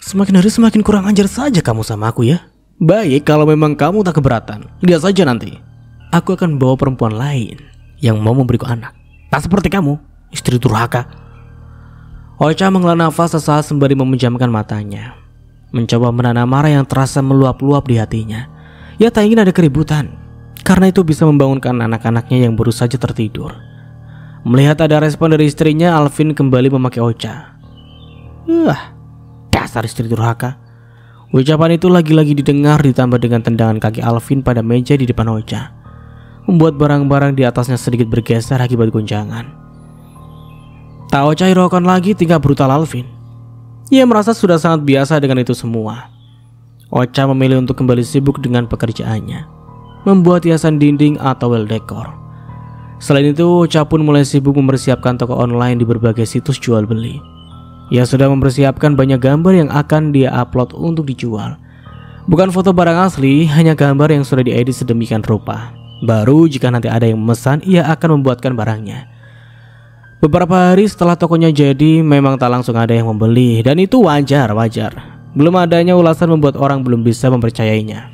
Semakin hari semakin kurang ajar saja kamu sama aku ya. Baik, kalau memang kamu tak keberatan, lihat saja nanti. Aku akan bawa perempuan lain yang mau memberiku anak. Tak seperti kamu, istri durhaka. Ocha menghela nafas sesaat sembari memejamkan matanya, mencoba menahan marah yang terasa meluap-luap di hatinya. Ia tak ingin ada keributan, karena itu bisa membangunkan anak-anaknya yang baru saja tertidur. Melihat ada respon dari istrinya, Alvin kembali memakai Ocha. Dasar istri durhaka. Ucapan itu lagi-lagi didengar ditambah dengan tendangan kaki Alvin pada meja di depan Ocha, membuat barang-barang di atasnya sedikit bergeser akibat goncangan. Tak Ocha hiraukan lagi tingkah brutal Alvin. Ia merasa sudah sangat biasa dengan itu semua. Ocha memilih untuk kembali sibuk dengan pekerjaannya, membuat hiasan dinding atau wall decor. Selain itu, Ocha pun mulai sibuk mempersiapkan toko online di berbagai situs jual beli. Ia sudah mempersiapkan banyak gambar yang akan dia upload untuk dijual. Bukan foto barang asli, hanya gambar yang sudah diedit sedemikian rupa. Baru jika nanti ada yang memesan, ia akan membuatkan barangnya. Beberapa hari setelah tokonya jadi, memang tak langsung ada yang membeli, dan itu wajar. Belum adanya ulasan membuat orang belum bisa mempercayainya.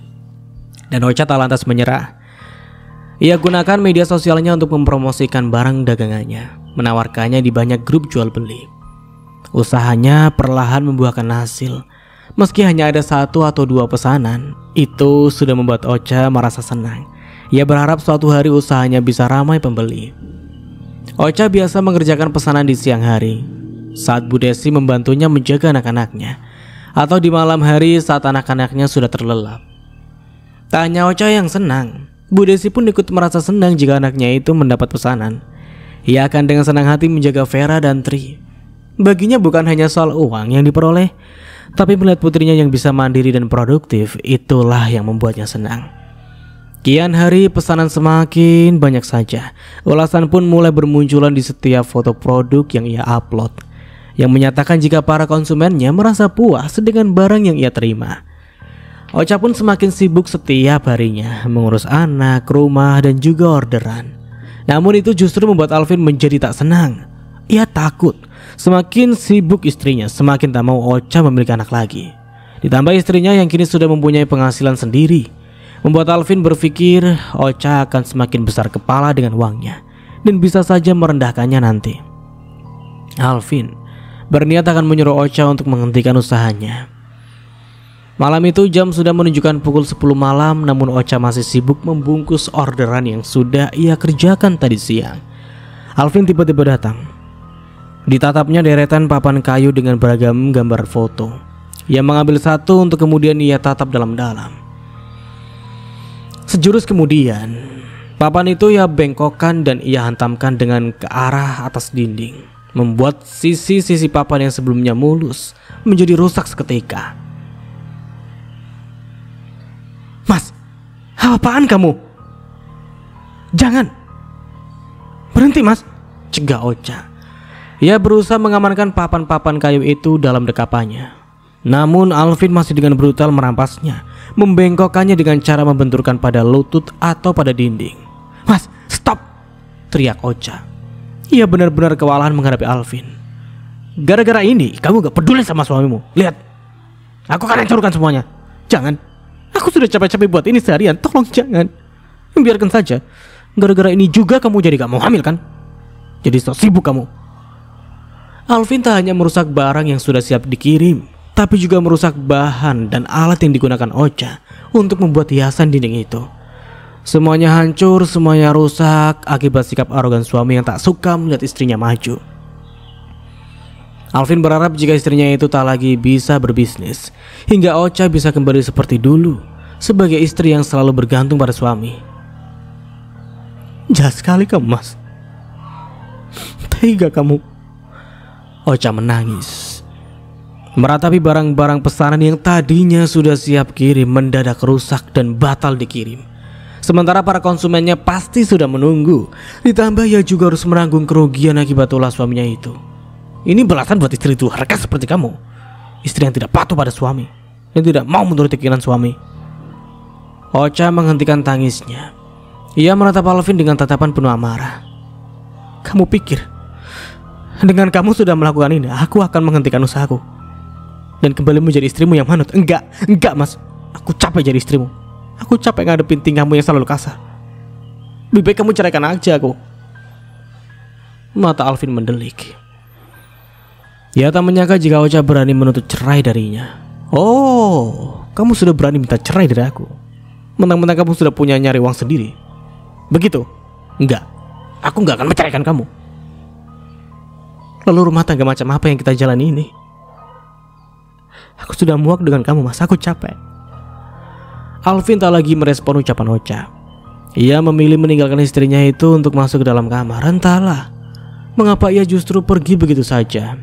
Dan Ocha tak lantas menyerah. Ia gunakan media sosialnya untuk mempromosikan barang dagangannya, menawarkannya di banyak grup jual beli. Usahanya perlahan membuahkan hasil. Meski hanya ada 1 atau 2 pesanan, itu sudah membuat Ocha merasa senang. Ia berharap suatu hari usahanya bisa ramai pembeli. Ocha biasa mengerjakan pesanan di siang hari, saat Bu Desi membantunya menjaga anak-anaknya, atau di malam hari saat anak-anaknya sudah terlelap. Tak hanya Ocha yang senang, Bu Desi pun ikut merasa senang jika anaknya itu mendapat pesanan. Ia akan dengan senang hati menjaga Vera dan Tri. Baginya bukan hanya soal uang yang diperoleh, tapi melihat putrinya yang bisa mandiri dan produktif, itulah yang membuatnya senang. Kian hari pesanan semakin banyak saja. Ulasan pun mulai bermunculan di setiap foto produk yang ia upload, yang menyatakan jika para konsumennya merasa puas dengan barang yang ia terima. Ocha pun semakin sibuk setiap harinya, mengurus anak, rumah, dan juga orderan. Namun itu justru membuat Alvin menjadi tak senang. Ia takut semakin sibuk istrinya, semakin tak mau Ocha memiliki anak lagi. Ditambah istrinya yang kini sudah mempunyai penghasilan sendiri, membuat Alvin berpikir Ocha akan semakin besar kepala dengan uangnya, dan bisa saja merendahkannya nanti. Alvin berniat akan menyuruh Ocha untuk menghentikan usahanya. Malam itu jam sudah menunjukkan pukul 10 malam, namun Ocha masih sibuk membungkus orderan yang sudah ia kerjakan tadi siang. Alvin tiba-tiba datang. Ditatapnya deretan papan kayu dengan beragam gambar foto. Ia mengambil satu untuk kemudian ia tatap dalam-dalam. Sejurus kemudian, papan itu ia bengkokkan dan ia hantamkan dengan ke arah atas dinding, membuat sisi-sisi papan yang sebelumnya mulus menjadi rusak seketika. Mas, apaan kamu? Jangan. Berhenti, Mas, cegah Ocha. Ia berusaha mengamankan papan-papan kayu itu dalam dekapannya. Namun Alvin masih dengan brutal merampasnya, membengkokkannya dengan cara membenturkan pada lutut atau pada dinding. Mas, stop! Teriak Ocha. Ia benar-benar kewalahan menghadapi Alvin. Gara-gara ini kamu gak peduli sama suamimu. Lihat, aku akan hancurkan semuanya. Jangan. Aku sudah capek-capek buat ini seharian. Tolong jangan. Biarkan saja. Gara-gara ini juga kamu jadi gak mau hamil kan? Jadi sok sibuk kamu. Alvin tak hanya merusak barang yang sudah siap dikirim, tapi juga merusak bahan dan alat yang digunakan Ocha untuk membuat hiasan dinding itu. Semuanya hancur, semuanya rusak akibat sikap arogan suami yang tak suka melihat istrinya maju. Alvin berharap jika istrinya itu tak lagi bisa berbisnis, hingga Ocha bisa kembali seperti dulu, sebagai istri yang selalu bergantung pada suami. Jahat sekali kamu, Mas. Tega kamu. Ocha menangis. Meratapi barang-barang pesanan yang tadinya sudah siap kirim mendadak rusak dan batal dikirim. Sementara para konsumennya pasti sudah menunggu. Ditambah ia juga harus menanggung kerugian akibat ulah suaminya itu. Ini balasan buat istri durhaka seperti kamu. Istri yang tidak patuh pada suami, yang tidak mau menuruti keinginan suami. Ocha menghentikan tangisnya. Ia menatap Alvin dengan tatapan penuh amarah. Kamu pikir dengan kamu sudah melakukan ini, aku akan menghentikan usahaku dan kembali menjadi istrimu yang manut? Enggak Mas. Aku capek jadi istrimu. Aku capek ngadepin tingkahmu yang selalu kasar. Lebih baik kamu ceraikan aja aku. Mata Alvin mendelik. Ia tak menyangka jika Ocha berani menuntut cerai darinya. Oh, kamu sudah berani minta cerai dari aku. Mentang-mentang kamu sudah punya nyari uang sendiri. Begitu? Enggak. Aku enggak akan menceraikan kamu. Lalu rumah tangga macam apa yang kita jalani ini? Aku sudah muak dengan kamu, Mas. Aku capek. Alvin tak lagi merespon ucapan Ocha. Ia memilih meninggalkan istrinya itu untuk masuk ke dalam kamar. Entahlah mengapa ia justru pergi begitu saja.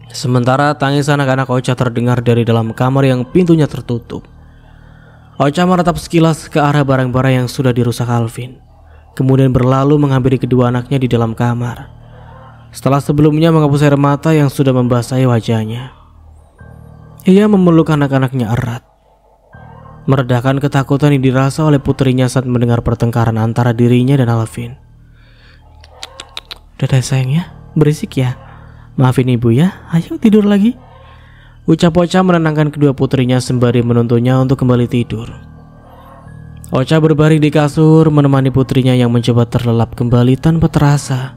Sementara tangis anak-anak Ocha terdengar dari dalam kamar yang pintunya tertutup. Ocha menatap sekilas ke arah barang-barang yang sudah dirusak Alvin, kemudian berlalu menghampiri kedua anaknya di dalam kamar. Setelah sebelumnya menghapus air mata yang sudah membasahi wajahnya, ia memeluk anak-anaknya erat, meredakan ketakutan yang dirasa oleh putrinya saat mendengar pertengkaran antara dirinya dan Alvin. Udah sayang ya, berisik ya. Maafin ibu ya, ayo tidur lagi. Ucap Ocha menenangkan kedua putrinya sembari menuntunnya untuk kembali tidur. Ocha berbaring di kasur menemani putrinya yang mencoba terlelap kembali tanpa terasa.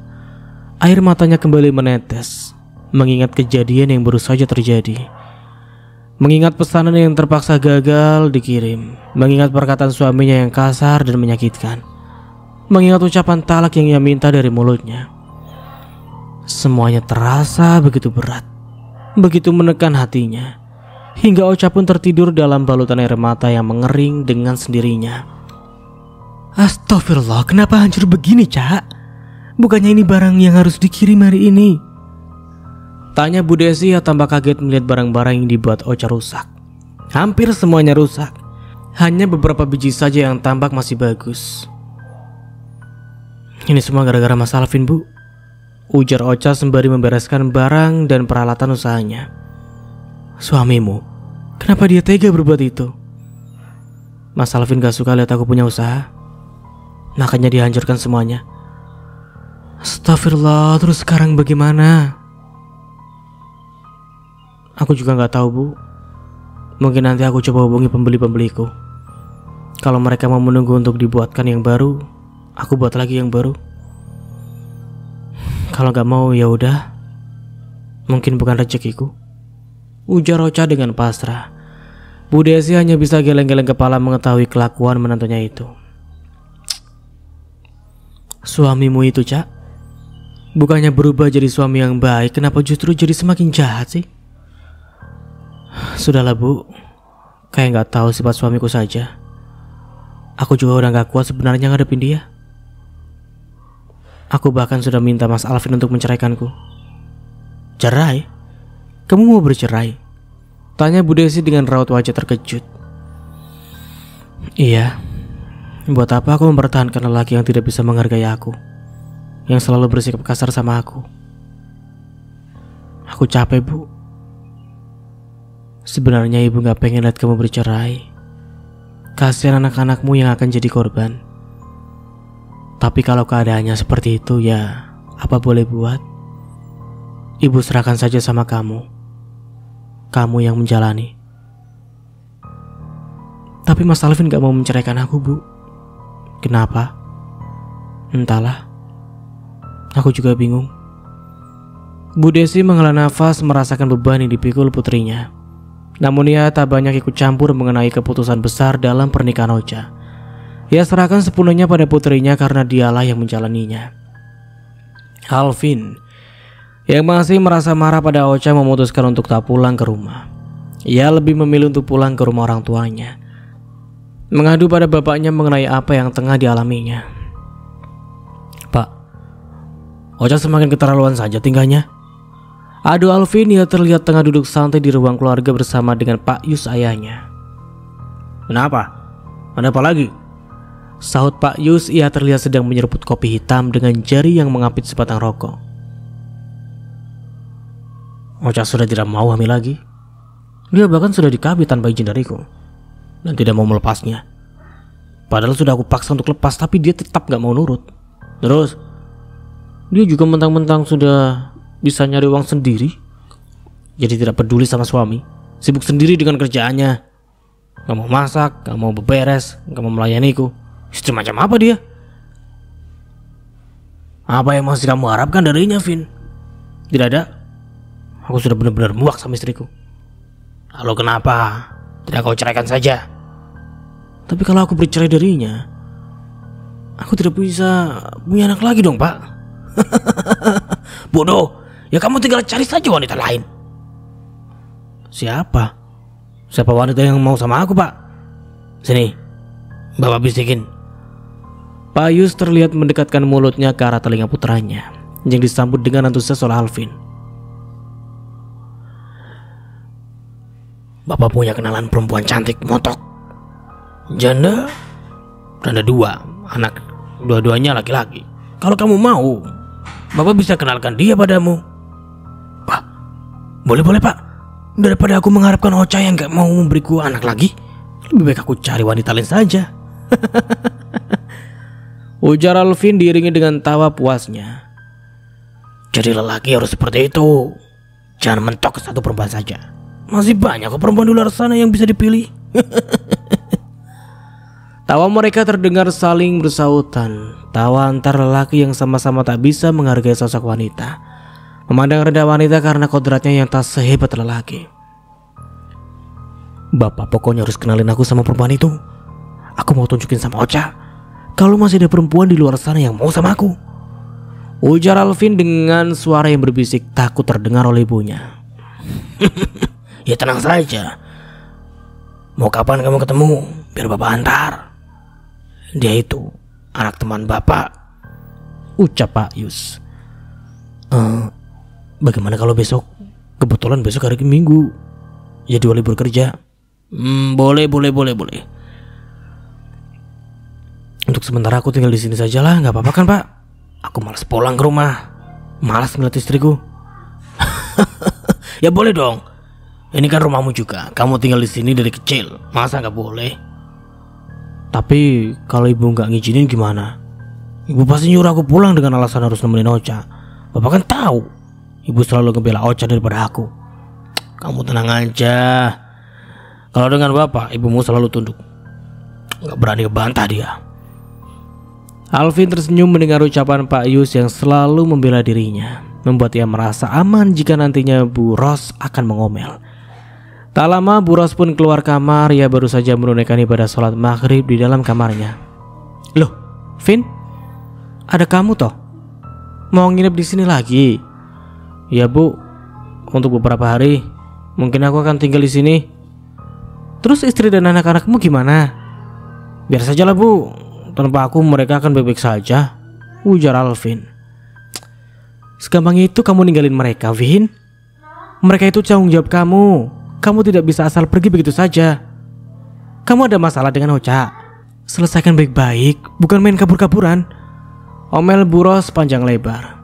Air matanya kembali menetes, mengingat kejadian yang baru saja terjadi. Mengingat pesanan yang terpaksa gagal dikirim, mengingat perkataan suaminya yang kasar dan menyakitkan, mengingat ucapan talak yang ia minta dari mulutnya. Semuanya terasa begitu berat, begitu menekan hatinya, hingga Ocha pun tertidur dalam balutan air mata yang mengering dengan sendirinya. Astagfirullah, kenapa hancur begini, Cak? Bukannya ini barang yang harus dikirim hari ini? Tanya Bu Desi yang tambah kaget melihat barang-barang yang dibuat Ocha rusak. Hampir semuanya rusak, hanya beberapa biji saja yang tampak masih bagus. Ini semua gara-gara Mas Alvin, Bu, ujar Ocha sembari membereskan barang dan peralatan usahanya. Suamimu? Kenapa dia tega berbuat itu? Mas Alvin gak suka lihat aku punya usaha, makanya dihancurkan semuanya. Astagfirullah, terus sekarang bagaimana? Aku juga gak tahu, Bu. Mungkin nanti aku coba hubungi pembeli-pembeliku. Kalau mereka mau menunggu untuk dibuatkan yang baru, aku buat lagi yang baru. Kalau gak mau ya udah, mungkin bukan rezekiku, ujar Ocha dengan pasrah. Bu Desi hanya bisa geleng-geleng kepala mengetahui kelakuan menantunya itu. Suamimu itu, Cak, bukannya berubah jadi suami yang baik, kenapa justru jadi semakin jahat sih? Sudahlah, Bu, kayak gak tahu sifat suamiku saja. Aku juga udah gak kuat sebenarnya ngadepin dia. Aku bahkan sudah minta Mas Alvin untuk menceraikanku. Cerai? Kamu mau bercerai? Tanya Bu Desi dengan raut wajah terkejut. Iya. Buat apa aku mempertahankan lelaki yang tidak bisa menghargai aku, yang selalu bersikap kasar sama aku? Aku capek, Bu. Sebenarnya ibu gak pengen lihat kamu bercerai. Kasihan anak-anakmu yang akan jadi korban. Tapi kalau keadaannya seperti itu, ya apa boleh buat. Ibu serahkan saja sama kamu. Kamu yang menjalani. Tapi Mas Alvin gak mau menceraikan aku, Bu. Kenapa? Entahlah. Aku juga bingung. Bu Desi menghela nafas merasakan beban yang dipikul putrinya. Namun ia tak banyak ikut campur mengenai keputusan besar dalam pernikahan Ocha. Ia serahkan sepenuhnya pada putrinya karena dialah yang menjalaninya. Alvin, Yang masih merasa marah pada Ocha memutuskan untuk tak pulang ke rumah. Ia lebih memilih untuk pulang ke rumah orang tuanya, mengadu pada bapaknya mengenai apa yang tengah dialaminya. "Pak, Ocha semakin keterlaluan saja tingkahnya." Adu Alvin, ia terlihat tengah duduk santai di ruang keluarga bersama dengan Pak Yus ayahnya. "Kenapa? Ada apa lagi?" sahut Pak Yus. Ia terlihat sedang menyeruput kopi hitam dengan jari yang mengapit sebatang rokok. "Ocha sudah tidak mau hamil lagi. Dia bahkan sudah dikabit tanpa izin dariku dan tidak mau melepasnya. Padahal sudah aku paksa untuk lepas, tapi dia tetap gak mau nurut. Terus dia juga mentang-mentang sudah bisa nyari uang sendiri, jadi tidak peduli sama suami, sibuk sendiri dengan kerjaannya. Gak mau masak, gak mau beberes, gak mau melayaniku. Istri macam apa dia? Apa yang masih kamu harapkan darinya, Vin? Tidak ada. Aku sudah benar-benar muak sama istriku. Lalu kenapa tidak kau ceraikan saja? Tapi kalau aku bercerai darinya, aku tidak bisa punya anak lagi dong, Pak." "Bodoh, ya kamu tinggal cari saja wanita lain." Siapa wanita yang mau sama aku, Pak? Sini, Bapak bisikin." Pak Yus terlihat mendekatkan mulutnya ke arah telinga putranya yang disambut dengan antusias oleh Alvin. "Bapak punya kenalan perempuan cantik, motok, janda 2, anak dua-duanya laki-laki. Kalau kamu mau, Bapak bisa kenalkan dia padamu." "Pak, boleh Pak. Daripada aku mengharapkan Ocha yang gak mau memberiku anak lagi, lebih baik aku cari wanita lain saja." ujar Alvin diiringi dengan tawa puasnya. "Jadi lelaki harus seperti itu. Jangan mentok ke satu perempuan saja. Masih banyak kok perempuan di luar sana yang bisa dipilih." Tawa mereka terdengar saling bersautan. Tawa antar lelaki yang sama-sama tak bisa menghargai sosok wanita, memandang rendah wanita karena kodratnya yang tak sehebat lelaki. "Bapak pokoknya harus kenalin aku sama perempuan itu. Aku mau tunjukin sama Ocha kalau masih ada perempuan di luar sana yang mau sama aku," ujar Alvin dengan suara yang berbisik takut terdengar oleh ibunya. "Ya tenang saja. Mau kapan kamu ketemu? Biar Bapak antar. Dia itu anak teman Bapak," ucap Pak Yus. Bagaimana kalau besok? Kebetulan besok hari Minggu, jadi libur kerja." Boleh. "Untuk sementara aku tinggal di sini sajalah, nggak apa-apa kan, Pak? Aku malas pulang ke rumah, malas ngeliat istriku." "Ya boleh dong. Ini kan rumahmu juga. Kamu tinggal di sini dari kecil. Masa nggak boleh?" "Tapi kalau ibu nggak ngizinin gimana? Ibu pasti nyuruh aku pulang dengan alasan harus nemenin Ocha. Bapak kan tahu ibu selalu ngebela Ocha daripada aku." "Kamu tenang aja. Kalau dengan Bapak, ibumu selalu tunduk. Nggak berani ngebantah dia." Alvin tersenyum mendengar ucapan Pak Yus yang selalu membela dirinya, membuat ia merasa aman jika nantinya Bu Ros akan mengomel. Tak lama Bu Ros pun keluar kamar. Ia baru saja menunaikan ibadah sholat maghrib di dalam kamarnya. "Loh, Vin, ada kamu toh? Mau nginep di sini lagi?" "Ya Bu, untuk beberapa hari. Mungkin aku akan tinggal di sini." "Terus istri dan anak-anakmu gimana?" "Biar sajalah Bu, tanpa aku mereka akan baik-baik saja," ujar Alvin. "Segampang itu kamu ninggalin mereka, Vin? Mereka itu tanggung jawab kamu. Kamu tidak bisa asal pergi begitu saja. Kamu ada masalah dengan Ocha? Selesaikan baik-baik, bukan main kabur-kaburan," omel Bu Ros panjang lebar.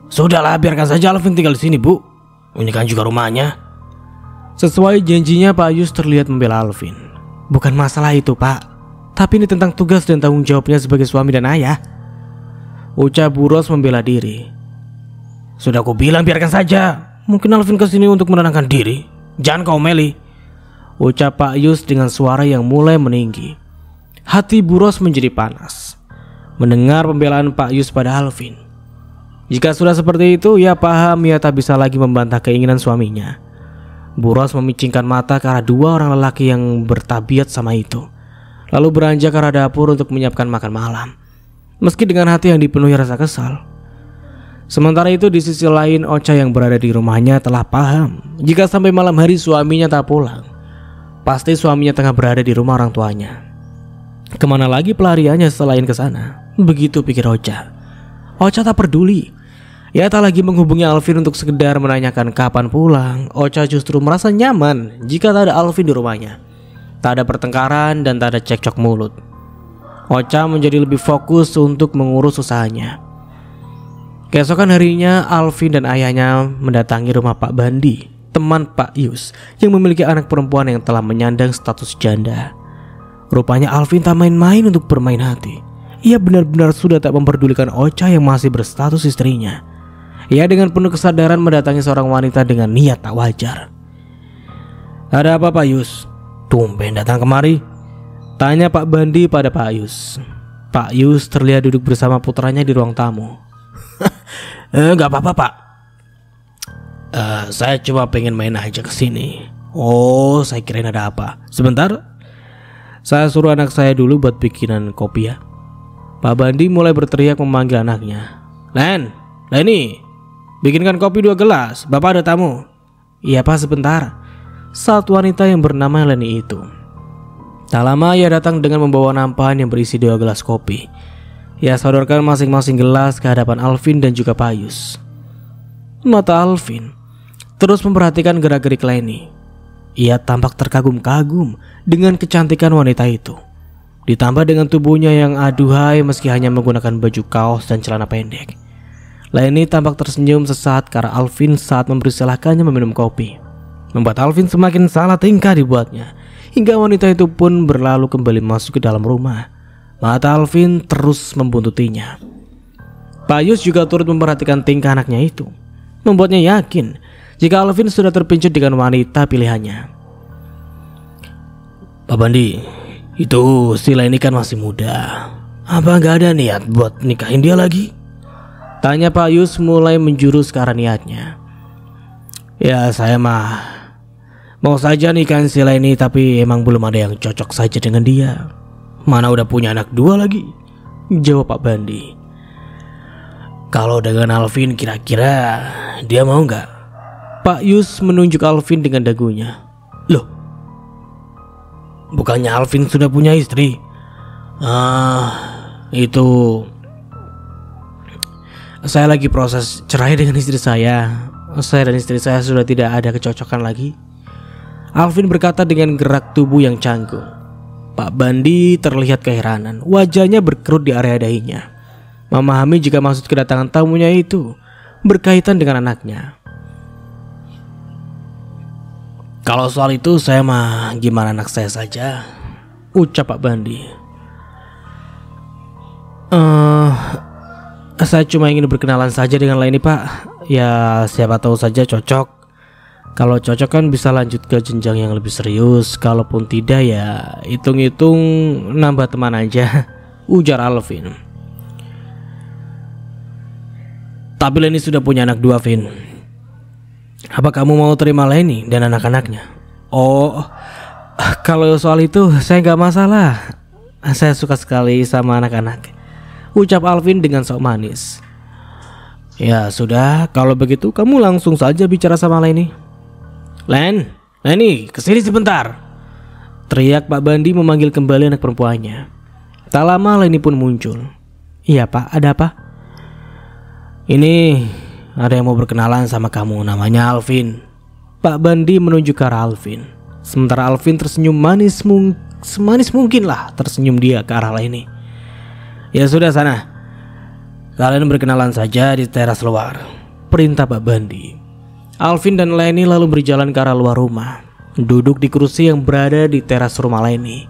"Sudahlah, biarkan saja Alvin tinggal di sini, Bu. Ini kan juga rumahnya." Sesuai janjinya, Pak Yus terlihat membela Alvin. "Bukan masalah itu, Pak. Tapi ini tentang tugas dan tanggung jawabnya sebagai suami dan ayah," ucap Bu Ros membela diri. "Sudah aku bilang biarkan saja. Mungkin Alvin kesini untuk menenangkan diri. Jangan kau meli," ucap Pak Yus dengan suara yang mulai meninggi. Hati Bu Ros menjadi panas mendengar pembelaan Pak Yus pada Alvin. Jika sudah seperti itu, ia paham ia tak bisa lagi membantah keinginan suaminya. Bu Ros memicingkan mata ke arah dua orang lelaki yang bertabiat sama itu, lalu beranjak ke arah dapur untuk menyiapkan makan malam. Meski dengan hati yang dipenuhi rasa kesal, Sementara itu di sisi lain Ocha yang berada di rumahnya telah paham jika sampai malam hari suaminya tak pulang, pasti suaminya tengah berada di rumah orang tuanya. Kemana lagi pelariannya selain ke sana? Begitu pikir Ocha. Ocha tak peduli. Ia tak lagi menghubungi Alvin untuk sekedar menanyakan kapan pulang. Ocha justru merasa nyaman jika tak ada Alvin di rumahnya. Tak ada pertengkaran dan tak ada cekcok mulut. Ocha menjadi lebih fokus untuk mengurus usahanya. Keesokan harinya Alvin dan ayahnya mendatangi rumah Pak Bandi, teman Pak Yus yang memiliki anak perempuan yang telah menyandang status janda. Rupanya Alvin tak main-main untuk bermain hati. Ia benar-benar sudah tak memperdulikan Ocha yang masih berstatus istrinya. Ia dengan penuh kesadaran mendatangi seorang wanita dengan niat tak wajar. "Ada apa Pak Yus? Tumben datang kemari?" tanya Pak Bandi pada Pak Yus. Pak Yus terlihat duduk bersama putranya di ruang tamu. Gak apa-apa Pak. Saya cuma pengen main aja ke sini. Oh, saya kirain ada apa. Sebentar, saya suruh anak saya dulu buat bikinan kopi ya. Pak Bandi mulai berteriak memanggil anaknya. Leni, bikinkan kopi 2 gelas. Bapak ada tamu. Iya Pak, sebentar. Saat wanita yang bernama Leni itu. Tak lama ia datang dengan membawa nampan yang berisi 2 gelas kopi. Ia sodorkan masing-masing gelas ke hadapan Alvin dan juga Pak Yus. Mata Alvin terus memperhatikan gerak-gerik Leni. Ia tampak terkagum-kagum dengan kecantikan wanita itu. Ditambah dengan tubuhnya yang aduhai meski hanya menggunakan baju kaos dan celana pendek. Leni tampak tersenyum sesaat karena Alvin saat mempersilahkannya meminum kopi. Membuat Alvin semakin salah tingkah dibuatnya. Hingga wanita itu pun berlalu kembali masuk ke dalam rumah. Mata Alvin terus membuntutinya. Pak Yus juga turut memperhatikan tingkah anaknya itu, membuatnya yakin jika Alvin sudah terpincut dengan wanita pilihannya. Pak Bandi, itu si Leni kan masih muda. Apa gak ada niat buat nikahin dia lagi? Tanya Pak Yus mulai menjurus ke arah niatnya. Ya saya mah mau saja nikahin si Leni, tapi emang belum ada yang cocok saja dengan dia. Mana udah punya anak 2 lagi, jawab Pak Bandi. Kalau dengan Alvin kira-kira dia mau nggak? Pak Yus menunjuk Alvin dengan dagunya. Loh, bukannya Alvin sudah punya istri? Itu saya lagi proses cerai dengan istri saya. Saya dan istri saya sudah tidak ada kecocokan lagi. Alvin berkata dengan gerak tubuh yang canggung. Pak Bandi terlihat keheranan. Wajahnya berkerut di area dahinya, memahami jika maksud kedatangan tamunya itu berkaitan dengan anaknya. Kalau soal itu saya mah gimana anak saya saja, ucap Pak Bandi. Saya cuma ingin berkenalan saja dengan Leni Pak. Ya siapa tahu saja cocok. Kalau cocok kan bisa lanjut ke jenjang yang lebih serius. Kalaupun tidak ya hitung-hitung nambah teman aja, ujar Alvin. Tapi Leni sudah punya anak 2 Vin. Apa kamu mau terima Leni dan anak-anaknya? Oh, kalau soal itu saya gak masalah. Saya suka sekali sama anak-anak, ucap Alvin dengan sok manis. Ya sudah, kalau begitu kamu langsung saja bicara sama Leni. Leni, kesini sebentar, teriak Pak Bandi memanggil kembali anak perempuannya. Tak lama Leni pun muncul. Iya Pak, ada apa? Ini ada yang mau berkenalan sama kamu, namanya Alvin. Pak Bandi menunjuk ke arah Alvin. Sementara Alvin tersenyum semanis mungkin lah tersenyum dia ke arah Leni. Ya sudah sana, kalian berkenalan saja di teras luar, perintah Pak Bandi. Alvin dan Leni lalu berjalan ke arah luar rumah, duduk di kursi yang berada di teras rumah Leni.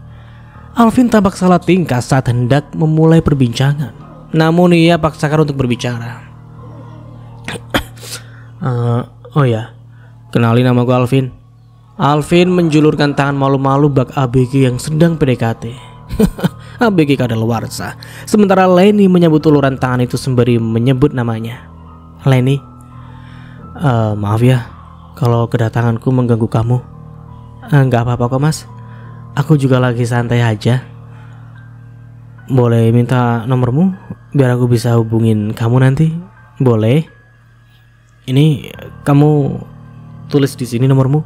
Alvin tampak salah tingkah saat hendak memulai perbincangan, namun ia paksakan untuk berbicara. Oh ya, kenalin nama gue Alvin. Alvin menjulurkan tangan malu-malu bak ABG yang sedang PDKT. ABG kadaluarsa. Sementara Leni menyambut uluran tangan itu sembari menyebut namanya. Leni, maaf ya kalau kedatanganku mengganggu kamu. Gak apa-apa kok mas, aku juga lagi santai aja. Boleh minta nomormu biar aku bisa hubungin kamu nanti? Boleh. Ini kamu tulis di sini nomormu.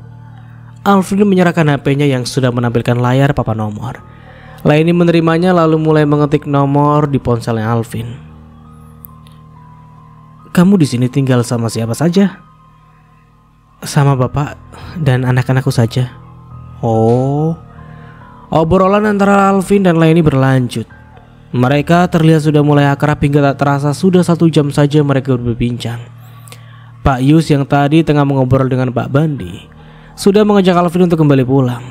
Alvin menyerahkan HP-nya yang sudah menampilkan layar papan nomor. Leni menerimanya lalu mulai mengetik nomor di ponselnya Alvin. Kamu di sini tinggal sama siapa saja? Sama bapak dan anak-anakku saja. Oh. Obrolan antara Alvin dan Leni berlanjut. Mereka terlihat sudah mulai akrab hingga tak terasa sudah 1 jam saja mereka berbincang. Pak Yus yang tadi tengah mengobrol dengan Pak Bandi sudah mengajak Alvin untuk kembali pulang.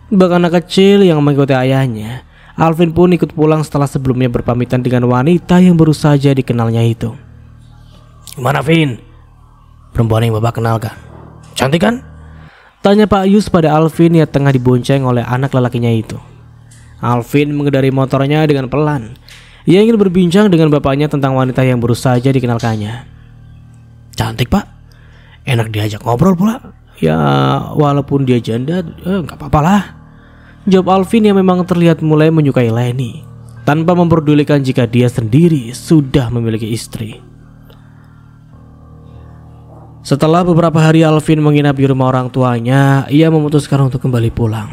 Bahkan anak kecil yang mengikuti ayahnya, Alvin pun ikut pulang setelah sebelumnya berpamitan dengan wanita yang baru saja dikenalnya itu. Mana Vin? Perempuan yang bapak kenalkan. Cantik kan? Tanya Pak Yus pada Alvin yang tengah dibonceng oleh anak lelakinya itu. Alvin mengendari motornya dengan pelan. Ia ingin berbincang dengan bapaknya tentang wanita yang baru saja dikenalkannya. Cantik pak, enak diajak ngobrol pula. Ya walaupun dia janda, gak apa-apa lah. Jawab Alvin yang memang terlihat mulai menyukai Leni, tanpa memperdulikan jika dia sendiri sudah memiliki istri. Setelah beberapa hari Alvin menginap di rumah orang tuanya, ia memutuskan untuk kembali pulang.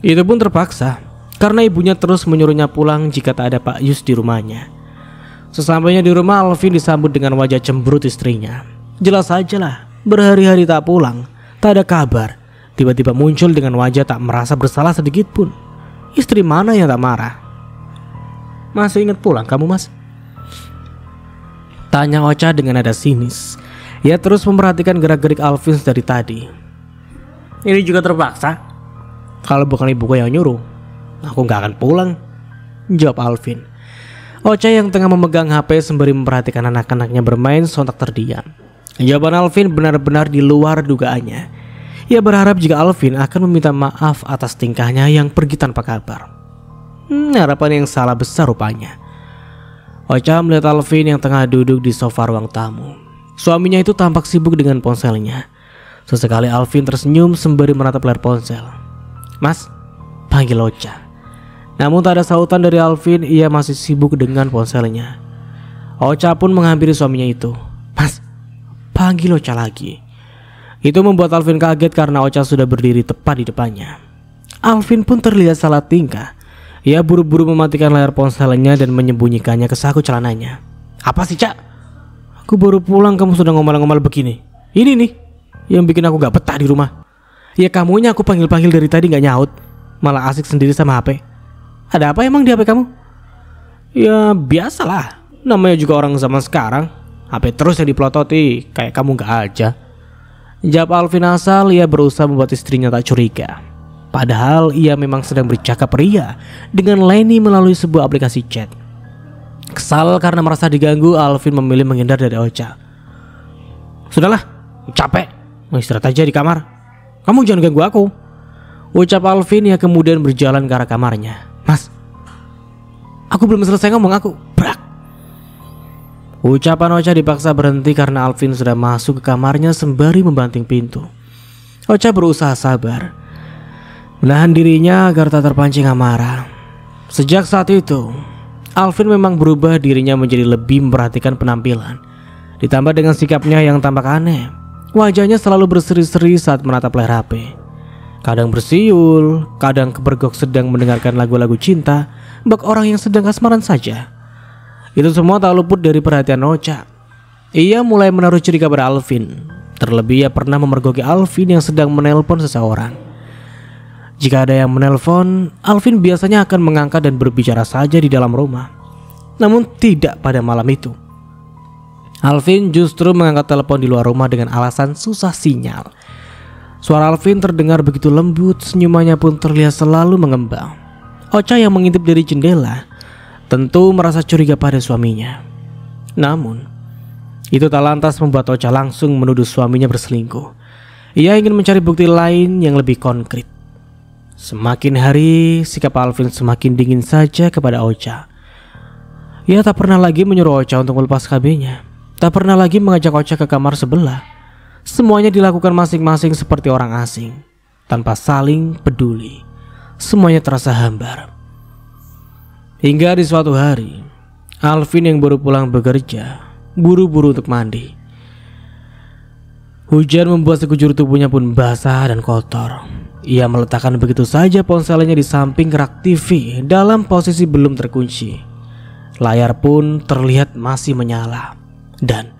Itu pun terpaksa, karena ibunya terus menyuruhnya pulang jika tak ada Pak Yus di rumahnya. Sesampainya di rumah, Alvin disambut dengan wajah cemberut istrinya. Jelas saja lah, berhari-hari tak pulang, tak ada kabar. Tiba-tiba muncul dengan wajah tak merasa bersalah sedikit pun. Istri mana yang tak marah? Masih ingat pulang kamu mas? Tanya Ocha dengan nada sinis. Ia terus memperhatikan gerak-gerik Alvin dari tadi. Ini juga terpaksa. Kalau bukan ibuku yang nyuruh, aku gak akan pulang, jawab Alvin. Ocha yang tengah memegang HP sembari memperhatikan anak-anaknya bermain sontak terdiam. Jawaban Alvin benar-benar di luar dugaannya. Ia berharap jika Alvin akan meminta maaf atas tingkahnya yang pergi tanpa kabar. Harapan yang salah besar rupanya. Ocha melihat Alvin yang tengah duduk di sofa ruang tamu. Suaminya itu tampak sibuk dengan ponselnya. Sesekali Alvin tersenyum sembari menatap layar ponsel. Mas, panggil Ocha. Namun tak ada sautan dari Alvin, ia masih sibuk dengan ponselnya. Ocha pun menghampiri suaminya itu. Mas, panggil Ocha lagi. Itu membuat Alvin kaget karena Ocha sudah berdiri tepat di depannya. Alvin pun terlihat salah tingkah. Ia buru-buru mematikan layar ponselnya dan menyembunyikannya ke saku celananya. Apa sih Cak? Aku baru pulang kamu sudah ngomel-ngomel begini. Ini nih yang bikin aku gak betah di rumah. Ya kamunya aku panggil-panggil dari tadi gak nyaut, malah asik sendiri sama HP. Ada apa emang di HP kamu? Ya biasalah, namanya juga orang zaman sekarang. HP terus yang dipelototi, kayak kamu gak aja. Jawab Alvin asal ia berusaha membuat istrinya tak curiga. Padahal ia memang sedang bercakap ria dengan Leni melalui sebuah aplikasi chat. Kesal karena merasa diganggu, Alvin memilih menghindar dari Ocha. Sudahlah, capek, mau istirahat aja di kamar. Kamu jangan ganggu aku, ucap Alvin yang kemudian berjalan ke arah kamarnya. Mas, aku belum selesai ngomong aku. Brak. Ucapan Ocha dipaksa berhenti karena Alvin sudah masuk ke kamarnya sembari membanting pintu. Ocha berusaha sabar, menahan dirinya agar tak terpancing amarah. Sejak saat itu, Alvin memang berubah dirinya menjadi lebih memperhatikan penampilan. Ditambah dengan sikapnya yang tampak aneh. Wajahnya selalu berseri-seri saat menatap layar HP. Kadang bersiul, kadang kebergok sedang mendengarkan lagu-lagu cinta, bak orang yang sedang kasmaran saja. Itu semua tak luput dari perhatian Ocha. Ia mulai menaruh curiga pada Alvin. Terlebih ia pernah memergoki Alvin yang sedang menelpon seseorang. Jika ada yang menelpon, Alvin biasanya akan mengangkat dan berbicara saja di dalam rumah. Namun tidak pada malam itu. Alvin justru mengangkat telepon di luar rumah dengan alasan susah sinyal. Suara Alvin terdengar begitu lembut, senyumannya pun terlihat selalu mengembang. Ocha yang mengintip dari jendela tentu merasa curiga pada suaminya. Namun, itu tak lantas membuat Ocha langsung menuduh suaminya berselingkuh. Ia ingin mencari bukti lain yang lebih konkret. Semakin hari, sikap Alvin semakin dingin saja kepada Ocha. Ia tak pernah lagi menyuruh Ocha untuk melepas KB-nya. Tak pernah lagi mengajak Ocha ke kamar sebelah. Semuanya dilakukan masing-masing seperti orang asing, tanpa saling peduli. Semuanya terasa hambar. Hingga di suatu hari, Alvin yang baru pulang bekerja buru-buru untuk mandi. Hujan membuat sekujur tubuhnya pun basah dan kotor. Ia meletakkan begitu saja ponselnya di samping rak TV dalam posisi belum terkunci. Layar pun terlihat masih menyala. Dan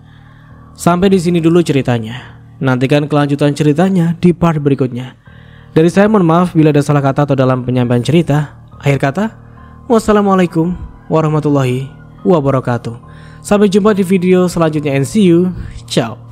sampai di sini dulu ceritanya. Nantikan kelanjutan ceritanya di part berikutnya. Dari saya mohon maaf bila ada salah kata atau dalam penyampaian cerita. Akhir kata, wassalamualaikum warahmatullahi wabarakatuh. Sampai jumpa di video selanjutnya and see you. Ciao.